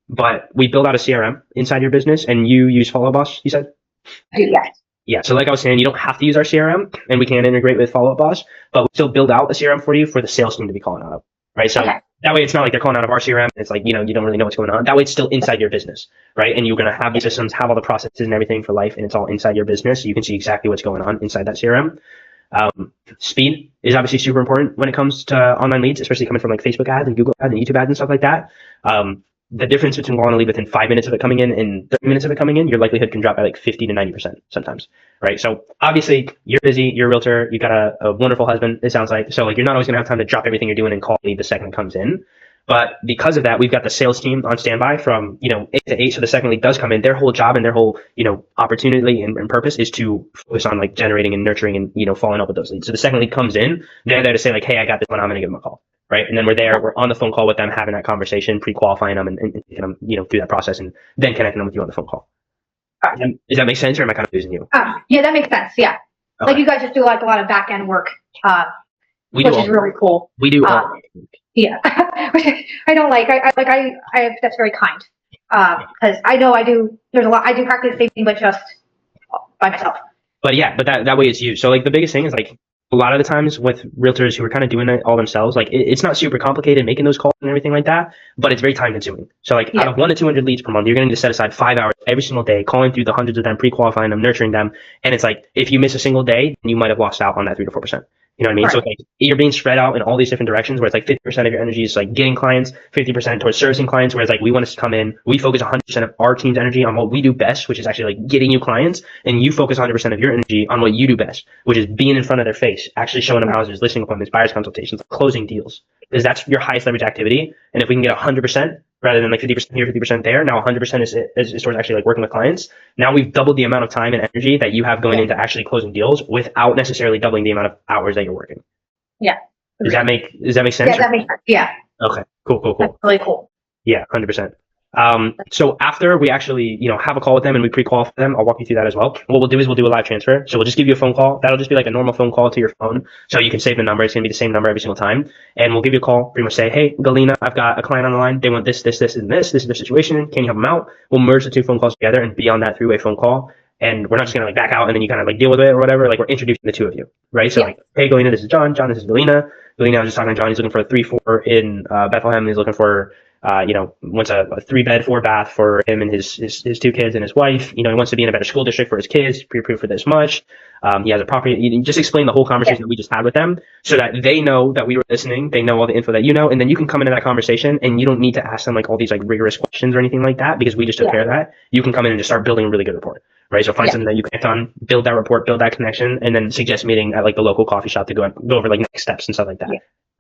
But we build out a CRM inside your business, and you use Follow Boss, you said? Yes. Yeah, so like I was saying, you don't have to use our CRM, and we can integrate with Follow Up Boss, but we still build out a CRM for you for the sales team to be calling out of, right? So that way it's not like they're calling out of our CRM. It's like, you don't really know what's going on. That way it's still inside your business, right? And you're going to have the systems, have all the processes and everything for life, and it's all inside your business. So you can see exactly what's going on inside that CRM. Speed is obviously super important when it comes to online leads, especially coming from like Facebook ads and Google ads and YouTube ads and stuff like that. The difference between wanting a lead within 5 minutes of it coming in and 30 minutes of it coming in, your likelihood can drop by like 50 to 90% sometimes, right? So obviously you're busy, you're a realtor, you've got a wonderful husband, it sounds like. So like you're not always going to have time to drop everything you're doing and call a lead the second it comes in. But because of that, we've got the sales team on standby from 8 to 8. So the second lead does come in, their whole job and their whole opportunity and purpose is to focus on like generating and nurturing and following up with those leads. So the second lead comes in, they're there to say like, hey, I got this one, I'm going to give them a call, right? And then we're on the phone call with them, having that conversation, pre-qualifying them and taking them through that process, and then connecting them with you on the phone call. Does that make sense, or am I kind of losing you? Yeah, that makes sense. Yeah, okay. Like you guys just do like a lot of back end work, which is really cool. We do all. Yeah, which I don't like. I that's very kind. Because I know I do. There's a lot. I do practice the same thing, but just by myself. But yeah, but that way it's you. So like the biggest thing is like a lot of the times with realtors who are kind of doing it all themselves, like it's not super complicated making those calls and everything like that, but it's very time consuming. So like out of 1 to 200 leads per month, you're going to need to set aside 5 hours every single day, calling through the hundreds of them, pre-qualifying them, nurturing them. And it's like, if you miss a single day, you might have lost out on that 3 to 4%. You know what I mean? Right. So it's like you're being spread out in all these different directions, where it's like 50% of your energy is like getting clients, 50% towards servicing clients, whereas like we want us to come in, we focus 100% of our team's energy on what we do best, which is actually like getting you clients, and you focus 100% of your energy on what you do best, which is being in front of their face, actually showing them houses, listing appointments, buyers consultations, closing deals, because that's your highest leverage activity. And if we can get 100% rather than like 50% here, 50% there, now 100% is towards actually like working with clients. Now we've doubled the amount of time and energy that you have going into actually closing deals without necessarily doubling the amount of hours that you're working. Yeah. Does that make sense? Yeah, that makes sense. Yeah. Okay. Cool. That's really cool. Yeah, 100%. So after we actually, have a call with them and we pre-qualify them, I'll walk you through that as well. What we'll do is we'll do a live transfer. So we'll just give you a phone call. That'll just be like a normal phone call to your phone. So you can save the number. It's going to be the same number every single time. And we'll give you a call, pretty much say, hey, Galina, I've got a client on the line. They want this, this, this, and this. This is their situation. Can you help them out? We'll merge the two phone calls together and be on that three-way phone call. And we're not just going to like back out and then you kind of like deal with it or whatever. Like we're introducing the two of you, right? So like, hey, Galina, this is John. John, this is Galina. Galina, I was just talking to John. He's looking for a 3-4 in Bethlehem. He's looking for wants a 3-bed, 4-bath for him and his two kids and his wife. He wants to be in a better school district for his kids, pre-approved for this much. He has a property. You just explain the whole conversation that we just had with them so that they know that we were listening. They know all the info that you know, and then you can come into that conversation and you don't need to ask them like all these like rigorous questions or anything like that because we just took care of that. You can come in and just start building a really good rapport, right? So find something that you connect on, build that rapport, build that connection, and then suggest meeting at like the local coffee shop to go over like next steps and stuff like that,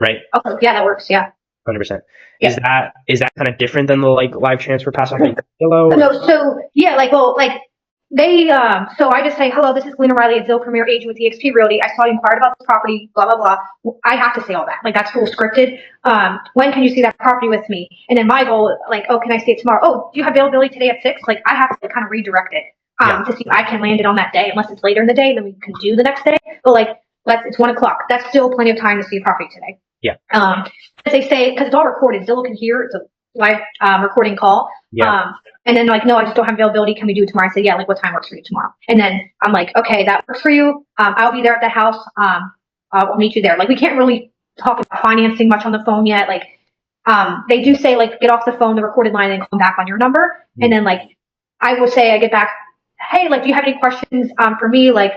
right? Okay, yeah, that works. Yeah. 100%. Is that kind of different than the like live transfer pass off Zillow? No, so they so I just say, hello, this is Glenn O'Reilly at Zillow Premier Agent with eXp Realty. I saw you inquired about this property, blah blah blah. I have to say all that. Like that's full scripted. When can you see that property with me? And then my goal, like, oh, can I see it tomorrow? Oh, do you have availability today at 6? Like I have to kind of redirect it to see if I can land it on that day. Unless it's later in the day, then we can do the next day. But like it's 1 o'clock. That's still plenty of time to see a property today. Yeah. As they say, because it's all recorded, Zillow can hear. It's a live recording call. Yeah. And then like, no, I just don't have availability. Can we do it tomorrow? I say, yeah, like what time works for you tomorrow? And then I'm like, okay, that works for you. I'll be there at the house. We'll meet you there. Like we can't really talk about financing much on the phone yet. Like, they do say like, get off the phone, the recorded line and come back on your number. And then like, I will say, I get back, hey, like, do you have any questions, for me? Like,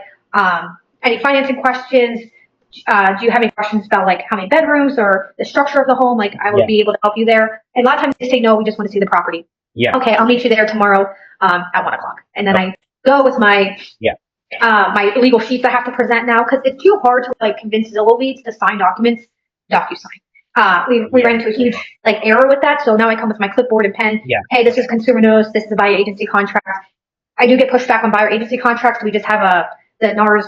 any financing questions? Do you have any questions about like how many bedrooms or the structure of the home? Like I will be able to help you there. And a lot of times they say, no, we just want to see the property. Yeah. Okay, I'll meet you there tomorrow at 1 o'clock. And then I go with my my legal sheets I have to present now because it's too hard to like convince Zillow leads to sign documents, DocuSign. We ran into a huge like error with that. So now I come with my clipboard and pen. Yeah. Hey, this is consumer notice. This is a buyer agency contract. I do get pushed back on buyer agency contracts. We just have the NARS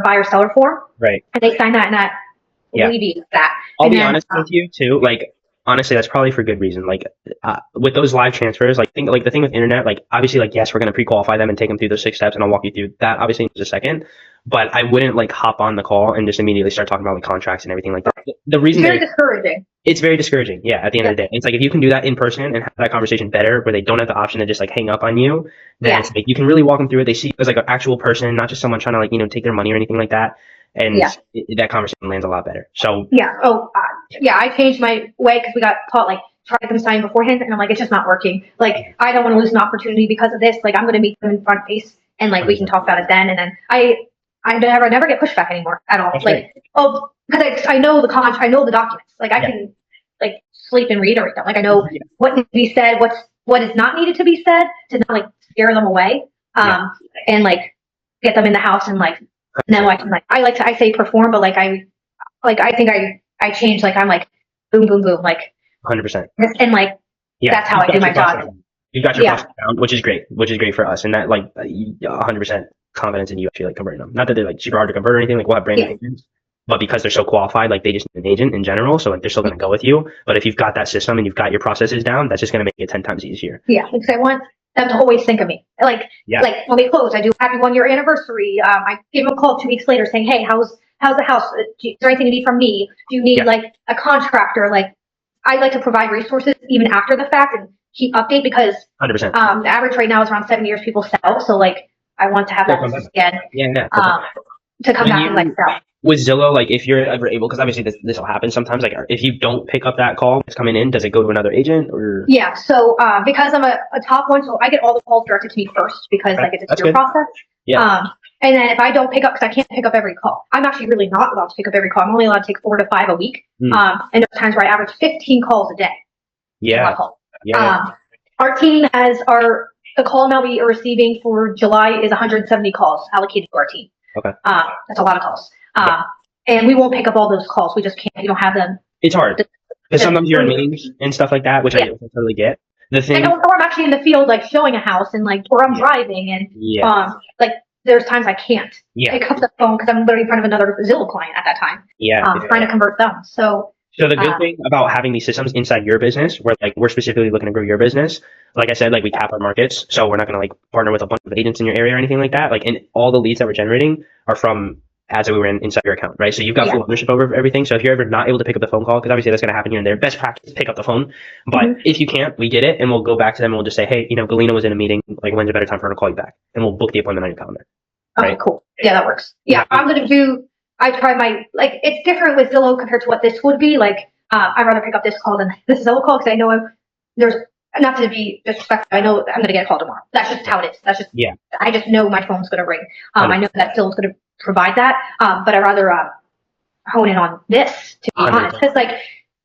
buyer seller form. Right. And they sign that and that alleviates that. I'll be honest with you too. Like honestly, that's probably for good reason. Like with those live transfers, like the thing with internet, like obviously, like yes, we're gonna pre-qualify them and take them through those 6 steps, and I'll walk you through that obviously in just a second. But I wouldn't like hop on the call and just immediately start talking about like contracts and everything like that. The reason it's very discouraging. It's very discouraging. Yeah. At the end of the day, it's like if you can do that in person and have that conversation better, where they don't have the option to just like hang up on you, then it's like you can really walk them through it. They see you as like an actual person, not just someone trying to like take their money or anything like that. And that conversation lands a lot better. So I changed my way because we got caught like trying them sign beforehand, and I'm like, it's just not working. Like I don't want to lose an opportunity because of this. Like I'm going to meet them in front face, and like we can talk about it then. And then I never get pushback anymore at all. That's like because I know the I know the documents. Like I can like sleep and reiterate them. Like I know what needs to be said, what is not needed to be said, to not like scare them away. And like get them in the house and like. Now I can I say perform, but I think I change, like I'm like boom boom boom, like 100%. And like that's how I do my job. You've got your process down, which is great for us, and that like 100% confidence in you actually like converting them. Not that they're like super hard to convert or anything. Like we'll have brand new agents, but because they're so qualified, like they just need an agent in general, so like they're still going to go with you. But if you've got that system and you've got your processes down, that's just going to make it 10 times easier. Yeah, because I want them to always think of me. Like when we close, I do happy 1-year anniversary. I give them a call 2 weeks later saying, hey, how's the house? Is there anything you need from me? Do you need like a contractor? Like I like to provide resources even after the fact and keep update because 100%. The average right now is around 7 years people sell. So like I want to have that again. To come back and like sell. With Zillow, like if you're ever able, because obviously this will happen sometimes, like if you don't pick up that call that's coming in, does it go to another agent or? Yeah, so because I'm a top one, so I get all the calls directed to me first because like it's a tier process. Yeah. And then if I don't pick up, because I can't pick up every call, I'm actually really not allowed to pick up every call. I'm only allowed to take 4 to 5 a week. And there's times where I average 15 calls a day. Our team has the call amount we are receiving for July is 170 calls allocated to our team. Okay. That's a lot of calls. And we won't pick up all those calls. We just can't. We don't have them. It's hard because sometimes you're in meetings and stuff like that, which I totally get. The thing, or I'm actually in the field, like showing a house, and like, or I'm driving, and like there's times I can't pick up the phone because I'm literally in front of another Zillow client at that time. Trying to convert them. So So the good thing about having these systems inside your business, where like we're specifically looking to grow your business, like I said, like we cap our markets, so we're not gonna like partner with a bunch of agents in your area or anything like that. Like, and all the leads that we're generating are from ads that we were inside your account, right? So you've got full ownership over everything. So if you're ever not able to pick up the phone call, because obviously that's gonna happen here and there, best practice, pick up the phone. But if you can't, we get it, and we'll go back to them and we'll just say, hey, Galena was in a meeting. Like, when's a better time for her to call you back? And we'll book the appointment on your calendar. Okay, Right? cool. Yeah, that works. Yeah, I try it's different with Zillow compared to what this would be. Like, I'd rather pick up this call than this Zillow call because I know there's, not to be disrespectful, I know I'm going to get a call tomorrow. That's just how it is. I just know my phone's going to ring. I know that Zillow's going to provide that, but I'd rather hone in on this, to be honest. Because, like,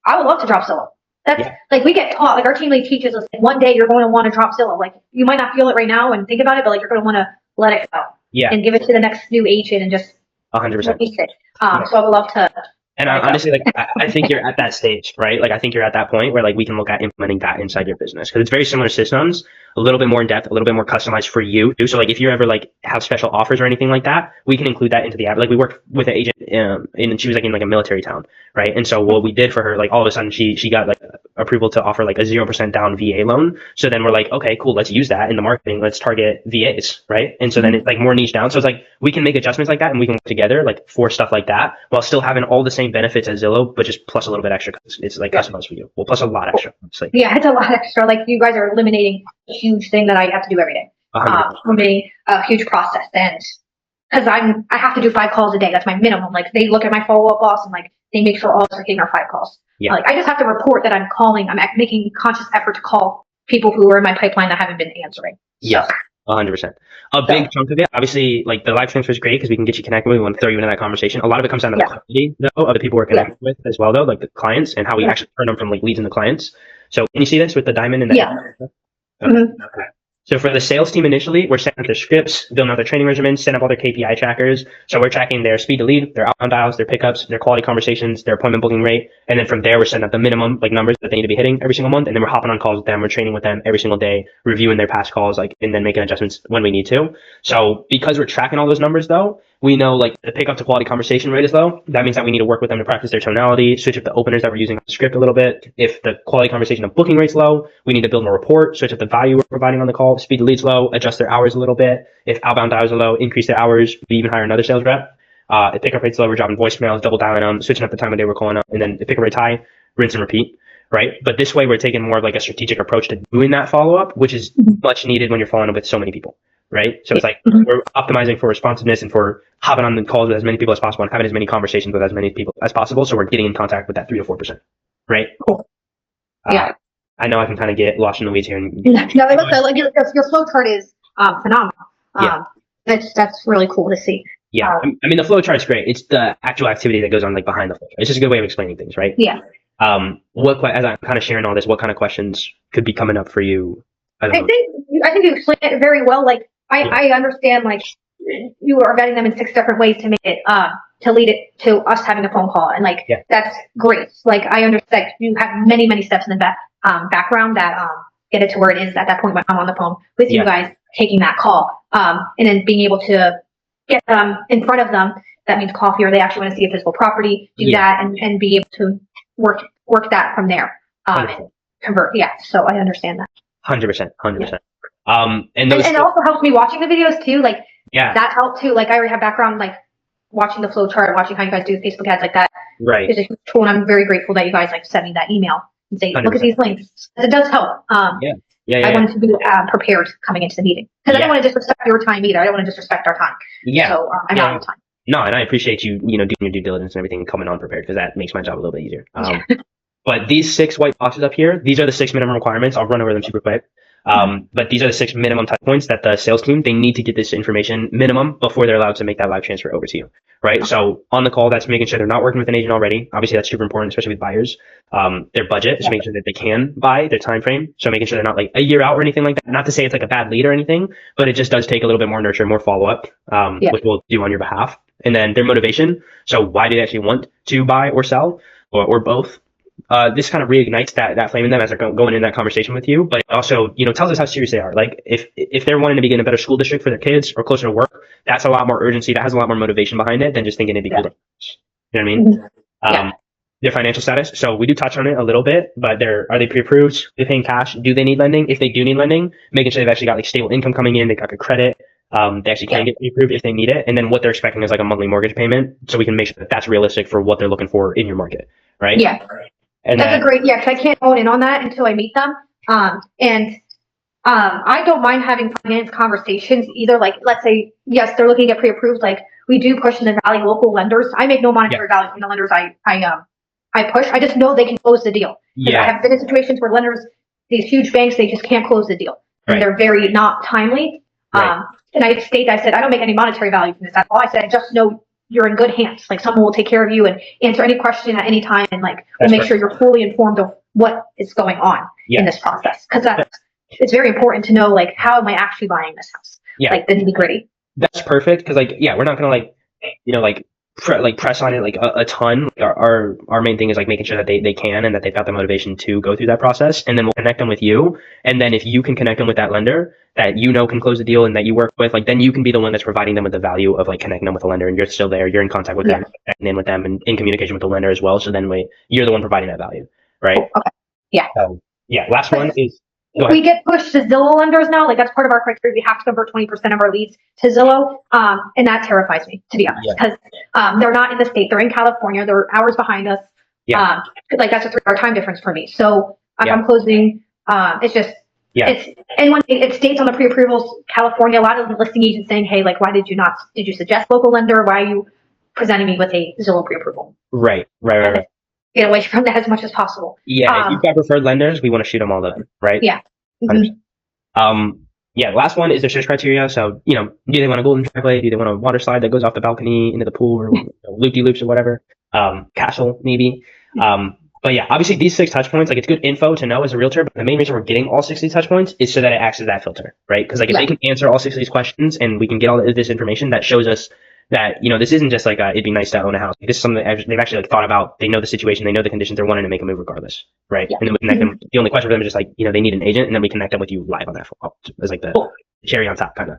I would love to drop Zillow. That's like, we get taught, like, our team lead teaches us, like, one day you're going to want to drop Zillow. Like, you might not feel it right now and think about it, but like, you're going to want to let it go and give it to the next new agent and just 100%. release it. So I would love to. And honestly, like, I think you're at that stage, right? Like, I think you're at that point where like we can look at implementing that inside your business, because it's very similar systems, a little bit more in depth, a little bit more customized for you. So like, if you ever like have special offers or anything like that, we can include that into the app. Like, we worked with an agent, and she was like in like a military town, right? And so what we did for her, like, all of a sudden she got like approval to offer like a 0% down VA loan. So then we're like, okay, cool, let's use that in the marketing. Let's target VAs, right? And so then it's like more niche down. So it's like we can make adjustments like that, and we can work together like for stuff like that while still having all the same benefits as Zillow, but just plus a little bit extra because it's like customized for you. Well, plus a lot extra, honestly. Yeah, it's a lot extra. Like, you guys are eliminating a huge thing that I have to do every day. For me, a huge process. And because I have to do 5 calls a day. That's my minimum. Like, they look at my follow-up boss and like they make sure all of us are getting our 5 calls. Yeah. Like, I just have to report that I'm calling. I'm making conscious effort to call people who are in my pipeline that haven't been answering. Yeah. 100%. A big chunk of it, obviously, like the live transfer is great because we can get you connected with. We want to throw you into that conversation. A lot of it comes down to the quality, though, of the people we're connected with as well, though, like the clients, and how we actually turn them from like leads into clients. So can you see this with the diamond and the Okay. So for the sales team initially, we're setting up their scripts, building out their training regimens, setting up all their KPI trackers. So we're tracking their speed to lead, their outbound dials, their pickups, their quality conversations, their appointment booking rate. And then from there, we're setting up the minimum like numbers that they need to be hitting every single month. And then we're hopping on calls with them. We're training with them every single day, reviewing their past calls, like, and then making adjustments when we need to. So because we're tracking all those numbers though, we know like the pickup to quality conversation rate is low. That means that we need to work with them to practice their tonality, switch up the openers that we're using on the script a little bit. If the quality conversation of booking rate's low, we need to build more rapport, switch up the value we're providing on the call. Speed to lead's low, adjust their hours a little bit. If outbound dials are low, increase their hours. We even hire another sales rep. If pickup rate's low, we're dropping voicemails, double dialing them, switching up the time of day we're calling up. And then if pickup rate's high, rinse and repeat. Right. But this way we're taking more of like a strategic approach to doing that follow up, which is much needed when you're following up with so many people. Right. So it's like we're optimizing for responsiveness and for hopping on the calls with as many people as possible and having as many conversations with as many people as possible. So we're getting in contact with that 3 to 4%. Right. Cool. Yeah. I know I can kind of get lost in the weeds here. And no, it looks like your flow chart is phenomenal. That's really cool to see. Yeah. I mean, the flow chart's great. It's the actual activity that goes on like behind the flow chart. It's just a good way of explaining things. Right. Yeah. As I'm kind of sharing all this, what kind of questions could be coming up for you? I think you explained it very well. Like, I understand, like, you are vetting them in 6 different ways to make it, to lead it to us having a phone call. And like, that's great. Like, I understand you have many, many steps in the background that, get it to where it is at that point when I'm on the phone with you guys taking that call. And then being able to get them in front of them. That means coffee, or they actually want to see a physical property, do that and be able to work that from there, and convert. Yeah. So I understand that. 100%. And it also helps me watching the videos too. Like, that helped too. Like, I already have background, like watching the flow chart, watching how you guys do Facebook ads like that. Right. Is a huge tool, and I'm very grateful that you guys like send me that email and say, 100%. Look at these links. It does help. I wanted to be prepared coming into the meeting because I don't want to disrespect your time either. I don't want to disrespect our time. Yeah. So I'm out of time. No, and I appreciate you, doing your due diligence and everything and coming on prepared, because that makes my job a little bit easier. But these 6 white boxes up here, these are the 6 minimum requirements. I'll run over them super quick. But these are the 6 minimum touch points that the sales team, they need to get this information minimum before they're allowed to make that live transfer over to you. Right. So on the call, that's making sure they're not working with an agent already. Obviously, that's super important, especially with buyers. Their budget is making sure that they can buy, their time frame. So making sure they're not like a year out or anything like that. Not to say it's like a bad lead or anything, but it just does take a little bit more nurture, more follow up, which we'll do on your behalf. And then their motivation. So why do they actually want to buy or sell, or both? This kind of reignites that flame in them as they're going into that conversation with you, but it also, tells us how serious they are. Like, if they're wanting to be in a better school district for their kids or closer to work, that's a lot more urgency. That has a lot more motivation behind it than just thinking it'd be cool. You know what I mean? their financial status. So we do touch on it a little bit, but are they pre-approved? Are they paying cash? Do they need lending? If they do need lending, making sure they've actually got like stable income coming in, they got good credit. They actually can get pre-approved if they need it. And then what they're expecting is like a monthly mortgage payment. So we can make sure that that's realistic for what they're looking for in your market. Right. Yeah. And that's a great, cause I can't hone in on that until I meet them. I don't mind having finance conversations either. Like, let's say, yes, they're looking to get pre-approved. Like, we do push in the Valley local lenders. I make no monetary value from the lenders I push. I just know they can close the deal. I have been in situations where lenders, these huge banks, they just can't close the deal. And they're very not timely. And I said, I don't make any monetary value from this at all. I said, I just know you're in good hands. Like, someone will take care of you and answer any question at any time. And like, we'll make sure you're fully informed of what is going on in this process. Cause it's very important to know, like, how am I actually buying this house? Like the nitty gritty. That's perfect. Cause like, we're not going to press on it like a ton. Our main thing is like making sure that they can and that they've got the motivation to go through that process, and then we'll connect them with you. And then if you can connect them with that lender that can close the deal and that you work with, like, then you can be the one that's providing them with the value of like connecting them with a lender, and you're still there, you're in contact with them, and in with them and in communication with the lender as well. So then you're the one providing that value, right? Okay. Yeah. So last one is. We get pushed to Zillow lenders now. Like, that's part of our criteria. We have to convert 20% of our leads to Zillow. And that terrifies me, to be honest, because they're not in the state. They're in California. They're hours behind us. Like, that's a 3-hour time difference for me. So I'm closing. It's just, and when it states on the pre-approvals, California, a lot of the listing agents saying, hey, like, why did you suggest local lender? Why are you presenting me with a Zillow pre-approval? Right. Get away from that as much as possible. If you've got preferred lenders, we want to shoot them all up, right? Last one is their search criteria. So, do they want a golden driveway? Do they want a water slide that goes off the balcony into the pool, or loop-de-loops or whatever? Castle, maybe. But obviously these 6 touch points, like, it's good info to know as a realtor, but the main reason we're getting all 6 of these touch points is so that it acts as that filter, right? Because like, if they can answer all 6 of these questions and we can get all this information, that shows us that, this isn't just like it'd be nice to own a house. This is something that they've actually like thought about. They know the situation, they know the conditions, they're wanting to make a move regardless, right? And then we connect them. The only question for them is just like, they need an agent, and then we connect them with you live on that phone call as like the cherry on top, kind of.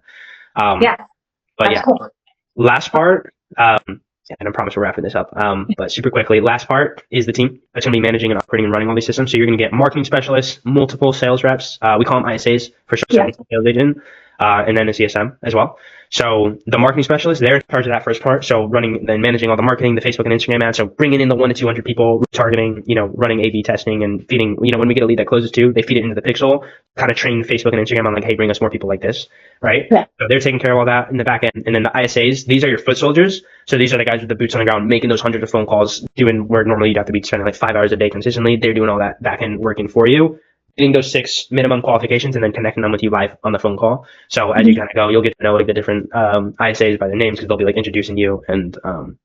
But cool. Last part, and I promise we're wrapping this up. But super quickly, last part is the team that's going to be managing and operating and running all these systems. So you're going to get marketing specialists, multiple sales reps. We call them ISAs for sure. Sales agent. And then a CSM as well. So the marketing specialists, they're in charge of that first part. So running and managing all the marketing, the Facebook and Instagram ads. So bringing in the 100 to 200 people, targeting, running A/B testing and feeding, when we get a lead that closes too, they feed it into the pixel, kind of train Facebook and Instagram on like, hey, bring us more people like this, right? So they're taking care of all that in the back end. And then the ISAs, these are your foot soldiers. So these are the guys with the boots on the ground, making those hundreds of phone calls, doing where normally you'd have to be spending like 5 hours a day consistently. They're doing all that back end working for you. Getting those 6 minimum qualifications and then connecting them with you live on the phone call. So as you kind of go, you'll get to know like the different ISAs by their names, because they'll be like introducing you, and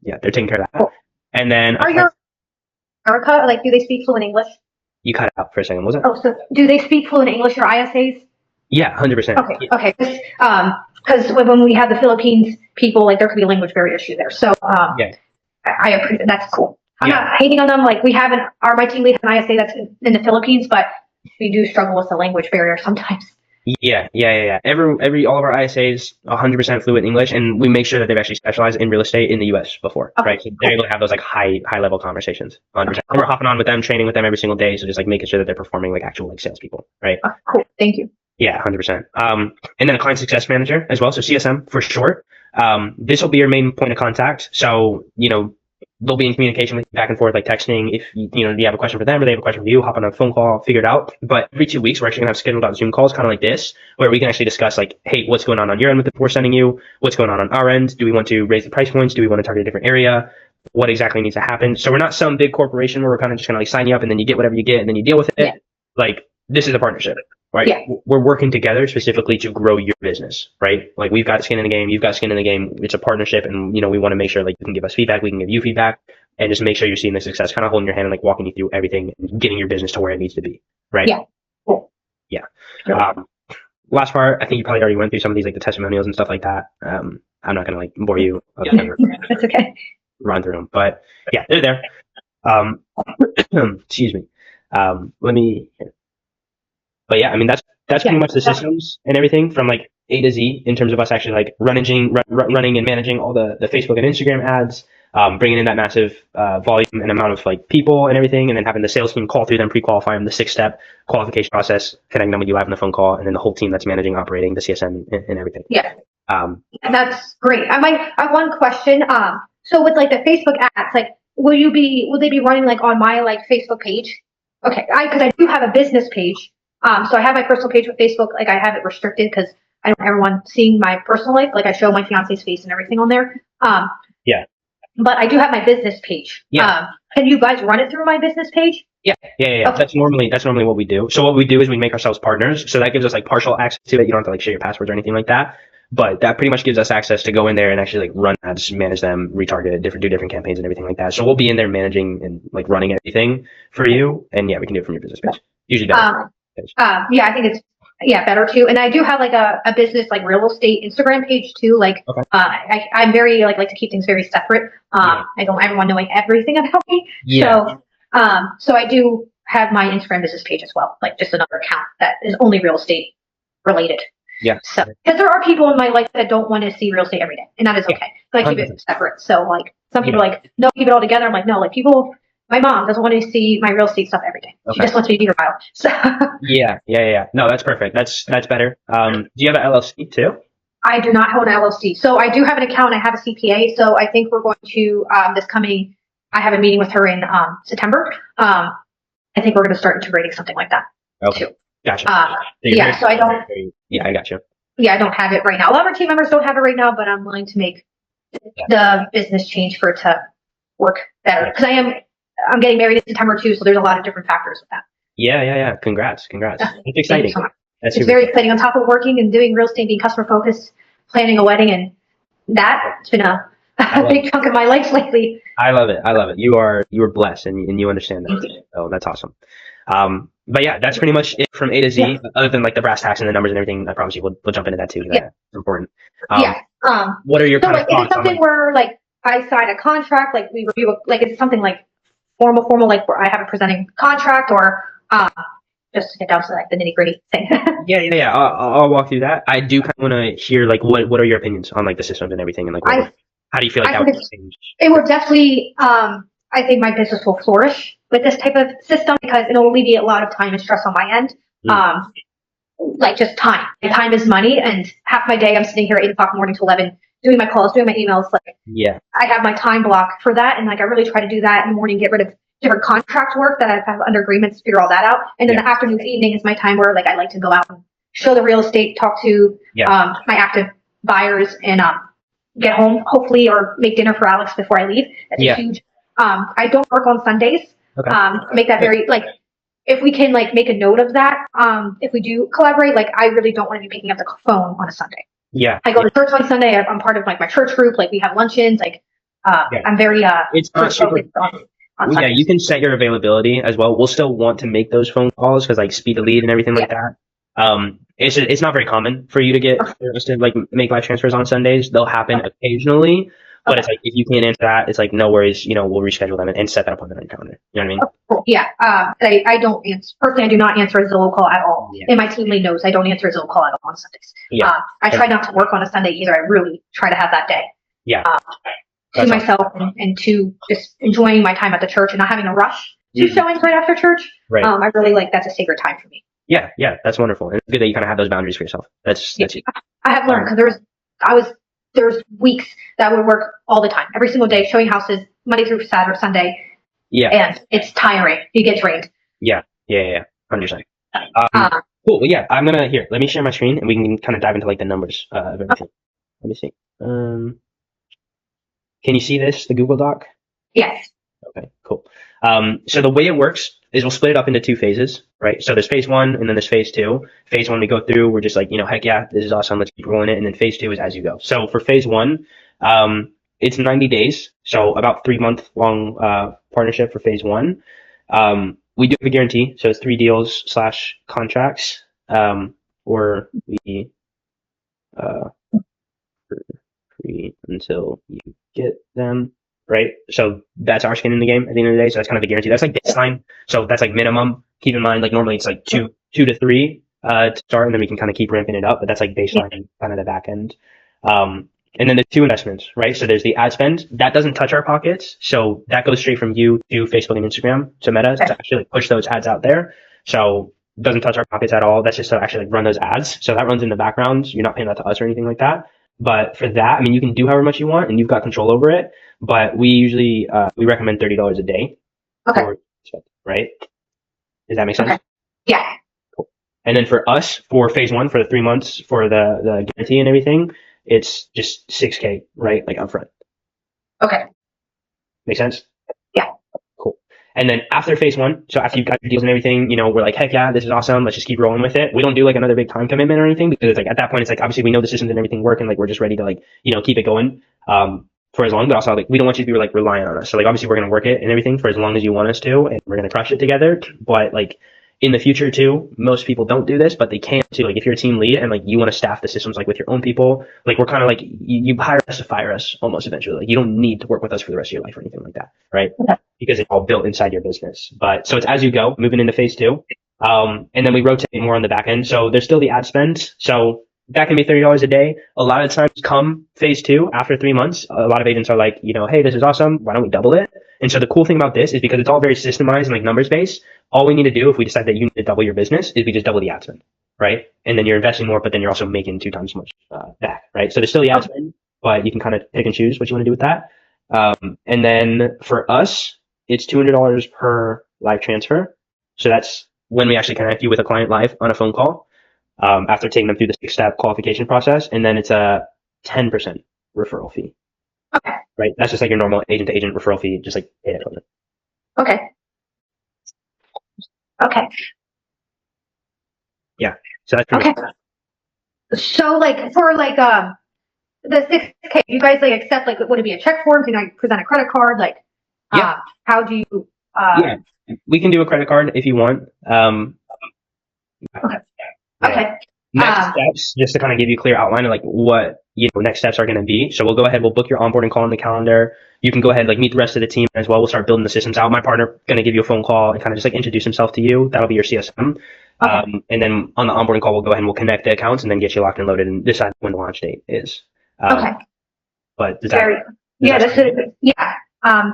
they're taking care of that. And then are your America, like, do they speak fluent English? You cut out for a second, was it? Oh, so do they speak fluent English, your ISAs? Yeah, 100%. Okay. Because when we have the Philippines people, like, there could be a language barrier issue there. So I appreciate that's cool. I'm not hating on them. Like, my team lead has an ISA that's in the Philippines, but we do struggle with the language barrier sometimes. All of our ISAs 100% fluent English, and we make sure that they've actually specialized in real estate in the US before, right? So they're able to have those like high level conversations. 100%. And we're hopping on with them, training with them every single day. So just like making sure that they're performing like actual like salespeople, right? Cool. Thank you. Yeah, 100%. And then a client success manager as well. So CSM for short. This will be your main point of contact. So, they'll be in communication with you back and forth, like texting. If you have a question for them or they have a question for you, hop on a phone call, figure it out. But every 2 weeks, we're actually gonna have scheduled out Zoom calls, kind of like this, where we can actually discuss like, hey, what's going on your end with the we're sending you? What's going on our end? Do we want to raise the price points? Do we want to target a different area? What exactly needs to happen? So we're not some big corporation where we're kind of just gonna like sign you up and then you get whatever you get and then you deal with it. Like, this is a partnership, right? We're working together specifically to grow your business, right? Like, we've got skin in the game, you've got skin in the game. It's a partnership, and we want to make sure like you can give us feedback, we can give you feedback, and just make sure you're seeing the success, kind of holding your hand and like walking you through everything and getting your business to where it needs to be, right? Cool. Last part, I think you probably already went through some of these like the testimonials and stuff like that. I'm not gonna like bore you. That's okay. Run through them, but they're there. Excuse me. But I mean, that's pretty much the systems and everything from like A to Z in terms of us actually like running and managing all the Facebook and Instagram ads, bringing in that massive volume and amount of like people and everything, and then having the sales team call through them, pre-qualify them, the 6-step qualification process, connecting them with you live on the phone call, and then the whole team that's managing, operating the CSM and everything. Yeah. Um, That's great. I have one question. So with like the Facebook ads, like, will they be running like on my like Facebook page? Okay. Cause I do have a business page. So I have my personal page with Facebook. Like I have it restricted because I don't want everyone seeing my personal life. Like I show my fiance's face and everything on there. yeah. But I do have my business page. Yeah. Can you guys run it through my business page? Yeah. Okay. That's normally what we do. So what we do is we make ourselves partners. So that gives us like partial access to it. You don't have to like share your passwords or anything like that. But that pretty much gives us access to go in there and actually like run ads, manage them, retarget, do different campaigns and everything like that. So we'll be in there managing and like running everything for you. And yeah, we can do it from your business page. Usually better. Yeah, I think it's better too. And I do have like a business like real estate Instagram page too. Like Okay. I'm very like to keep things very separate. I don't want everyone knowing everything about me. Yeah. So I do have my Instagram business page as well, like just another account that is only real estate related. Yeah. So, because there are people in my life that don't want to see real estate every day, and that is okay. So I keep it separate. So, like, some people are like, no, keep it all together. I'm like, no, like, my mom doesn't want to see my real estate stuff every day. She just wants me to be her file. So, Yeah. No, that's perfect. That's better. Do you have an LLC too? I do not own an LLC. So, I do have an account. I have a CPA. So, I think we're going to, I have a meeting with her in September. I think we're going to start integrating something like that too. Gotcha. So I don't. Yeah, I got you. Yeah, I don't have it right now. A lot of our team members don't have it right now, but I'm willing to make the business change for it to work better. Because I'm getting married in September too, so there's a lot of different factors with that. Yeah. Congrats. It's exciting. So It's very exciting. On top of working and doing real estate, being customer focused, planning a wedding, and it's been a big chunk of my life lately. I love it. You are blessed, and you understand that. So that's awesome. But yeah, that's pretty much it from A to Z. Yeah. Other than like the brass tacks and the numbers and everything, I promise you we'll jump into that too. That's important. What are your so kind of thoughts? Is it something where like I sign a contract, like we review like it's something like formal, like where I have a presenting contract, or just to get down to like the nitty gritty thing? Yeah. I'll walk through that. I do kind of want to hear like what are your opinions on like the systems and everything, and like how do you feel like that would change? It would definitely. I think my business will flourish with this type of system because it'll alleviate a lot of time and stress on my end. Like just time. Time is money, and half my day I'm sitting here at 8 o'clock in the morning to 11 doing my calls, doing my emails. Like, I have my time block for that, and like I really try to do that in the morning. Get rid of different contract work that I have under agreements, figure all that out, and then the afternoon, evening is my time where like I like to go out and show the real estate, talk to my active buyers, and get home hopefully or make dinner for Alex before I leave. That's a huge. I don't work on Sundays. Okay. Make that very like, if we can like make a note of that. If we do collaborate, like I really don't want to be picking up the phone on a Sunday. Yeah. I go to church on Sunday. I'm part of like my church group. Like we have luncheons. Like I'm very it's not super. On you can set your availability as well. We'll still want to make those phone calls because like speed the lead and everything like that. It's not very common for you to get like make live transfers on Sundays. They'll happen occasionally. But it's like, if you can't answer that, it's like, no worries, we'll reschedule them and set that appointment on your calendar. You know what I mean? Yeah. I don't answer, personally, I do not answer a Zillow call at all. Yeah. And my team lead knows I don't answer a Zillow call at all on Sundays. Yeah. I try not to work on a Sunday either. I really try to have that day. Yeah. To myself and to just enjoying my time at the church and not having to rush to showings right after church. Right. I really like, that's a sacred time for me. Yeah. That's wonderful. And it's good that you kind of have those boundaries for yourself. That's I have learned because there's weeks that would work all the time, every single day, showing houses Monday through Saturday, Sunday. Yeah. And it's tiring. You get drained. Yeah. 100%. Cool. Well, yeah, let me share my screen and we can kind of dive into like the numbers of everything. Let me see. Can you see this, the Google Doc? Yes. Okay, cool. So the way it works is we'll split it up into 2 phases, right? So there's phase 1 and then there's phase 2. Phase 1 we go through, we're just like, heck yeah, this is awesome, let's keep rolling it. And then phase 2 is as you go. So for phase 1, it's 90 days. So about 3-month long partnership for phase 1. We do have a guarantee. So it's 3 deals / contracts, or we free until you get them. Right. So that's our skin in the game at the end of the day. So that's kind of the guarantee. That's like baseline. So that's like minimum. Keep in mind, like normally it's like two to 3 to start, and then we can kind of keep ramping it up. But that's like baseline, kind of the back end. And And then there's two investments, right? So there's the ad spend that doesn't touch our pockets. So that goes straight from you to Facebook and Instagram to Meta to actually push those ads out there. So it doesn't touch our pockets at all. That's just to actually like run those ads. So that runs in the background. You're not paying that to us or anything like that. But for that, I mean, you can do however much you want and you've got control over it. But we usually, we recommend $30 a day. Okay. Right? Does that make sense? Okay. Yeah. Cool. And then for us, for phase one, for the 3 months, for the guarantee and everything, it's just 6K, right? Like upfront. Okay. Make sense? Yeah. Cool. And then after phase one, so after you've got your deals and everything, we're like, heck yeah, this is awesome. Let's just keep rolling with it. We don't do like another big time commitment or anything because like at that point, it's like, obviously we know the systems and everything work and like, we're just ready to like, keep it going, for as long, but also like, we don't want you to be like relying on us. So like, obviously we're going to work it and everything for as long as you want us to, and we're going to crush it together. But like, in the future too, most people don't do this, but they can too. Like if you're a team lead and like you want to staff the systems like with your own people, like we're kind of like you hire us to fire us almost eventually. Like you don't need to work with us for the rest of your life or anything like that, right? Okay. Because it's all built inside your business. But so it's as you go, moving into phase two, and then we rotate more on the back end. So there's still the ad spend. So that can be $30 a day. A lot of times come phase two, after 3 months, a lot of agents are like, hey, this is awesome. Why don't we double it? And so the cool thing about this is because it's all very systemized and like numbers based, all we need to do if we decide that you need to double your business is we just double the ad spend, right? And then you're investing more, but then you're also making 2 times as much back, right? So there's still the ad spend, but you can kind of pick and choose what you want to do with that. And then for us, it's $200 per live transfer. So that's when we actually connect you with a client live on a phone call, after taking them through the 6-step qualification process. And then it's a 10% referral fee. Okay. Right? That's just like your normal agent to agent referral fee, just like pay it. Okay. Okay. Yeah. So that's pretty Okay. So like for like the 6K, you guys like accept like would it be a check form? Can I present a credit card? Like Yeah. how do you Yeah. We can do a credit card if you want. Okay. Yeah. Okay. Next steps, just to kind of give you a clear outline of like what next steps are going to be. So we'll go ahead, we'll book your onboarding call on the calendar. You can go ahead, like meet the rest of the team as well. We'll start building the systems out. My partner going to give you a phone call and kind of just like introduce himself to you. That'll be your CSM. Okay. And then on the onboarding call, we'll go ahead and we'll connect the accounts and then get you locked and loaded and decide when the launch date is. Okay. But does Very, that this is, yeah.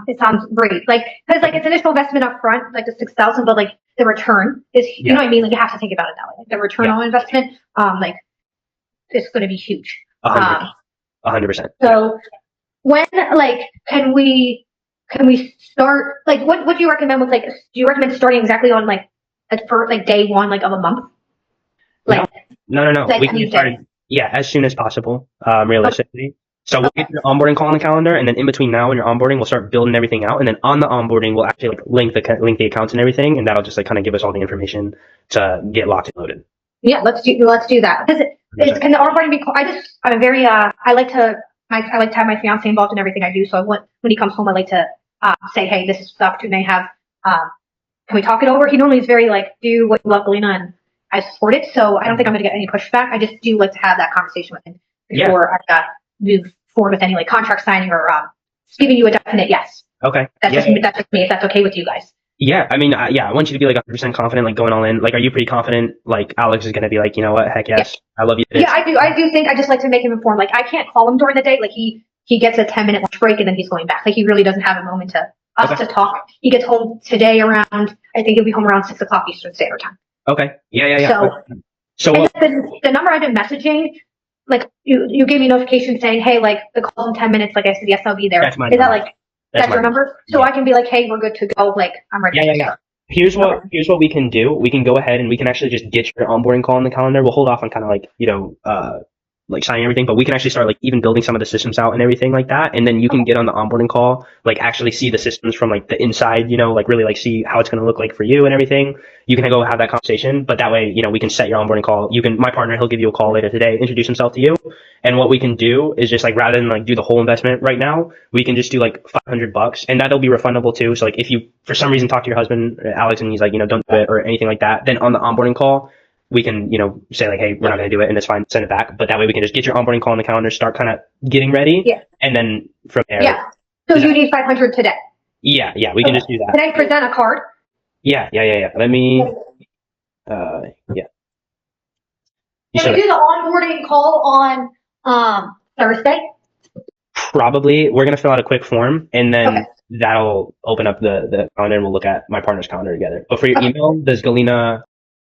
It sounds great. Like, cause like it's initial investment up front, like the 6,000, but like the return is, you know what I mean? Like you have to think about it that way. Like the return on investment, like it's going to be huge. 100%. So when, like, can we start, like, what do you recommend with, like, do you recommend starting exactly on, like, for, like, day one, like, of a month? Like, No. Like We can get started, as soon as possible, realistically. So we'll get your onboarding call on the calendar, and then in between now and your onboarding, we'll start building everything out. And then on the onboarding, we'll actually like link the accounts and everything, and that'll just like kind of give us all the information to get locked and loaded. Yeah, let's do that. Because can the onboarding be? I'm very I like to have my fiance involved in everything I do. So when he comes home, I like to say, hey, this is the opportunity I have. Can we talk it over? He normally is very like, do what you love, Galena, and I support it. So I don't think I'm going to get any pushback. I just do like to have that conversation with him before I move forward with any like contract signing or giving you a definite yes. Okay. That's just me. If that's okay with you guys. Yeah, I mean, I want you to be like 100% confident, like going all in. Like, are you pretty confident? Like, Alex is going to be like, you know what? Heck yes, I love you. Yeah, I do. I do think I just like to make him informed. Like, I can't call him during the day. Like, he gets a 10-minute lunch break and then he's going back. Like, he really doesn't have a moment to us to talk. He gets home today around. I think he'll be home around 6 o'clock Eastern Standard Time. Okay. Yeah. So the number I've been messaging, like you gave me notification saying, hey, like the call's in 10 minutes. Like I said, yes, I'll be there. That's my Is number. that like that's your number? So I can be like, hey, we're good to go. Like I'm ready. Yeah. Here's what we can do. We can go ahead and we can actually just get your onboarding call on the calendar. We'll hold off on kind of like, like signing everything, but we can actually start like even building some of the systems out and everything like that. And then you can get on the onboarding call, like actually see the systems from like the inside, like really like see how it's going to look like for you and everything. You can go have that conversation, but that way, we can set your onboarding call. My partner, he'll give you a call later today, introduce himself to you. And what we can do is just like, rather than like do the whole investment right now, we can just do like $500 and that'll be refundable too. So like if you, for some reason, talk to your husband, Alex, and he's like, don't do it or anything like that, then on the onboarding call, we can, say like, hey, we're not going to do it and it's fine, send it back. But that way we can just get your onboarding call on the calendar, start kind of getting ready. Yeah. And then from there. Yeah. So you need 500 today. Yeah. We can just do that. Can I present a card? Yeah. Let me, yeah. Can we do the onboarding call on Thursday? Probably we're gonna fill out a quick form, and then Okay. that'll open up the calendar, and we'll look at my partner's calendar together. But for your Okay. email, does Galena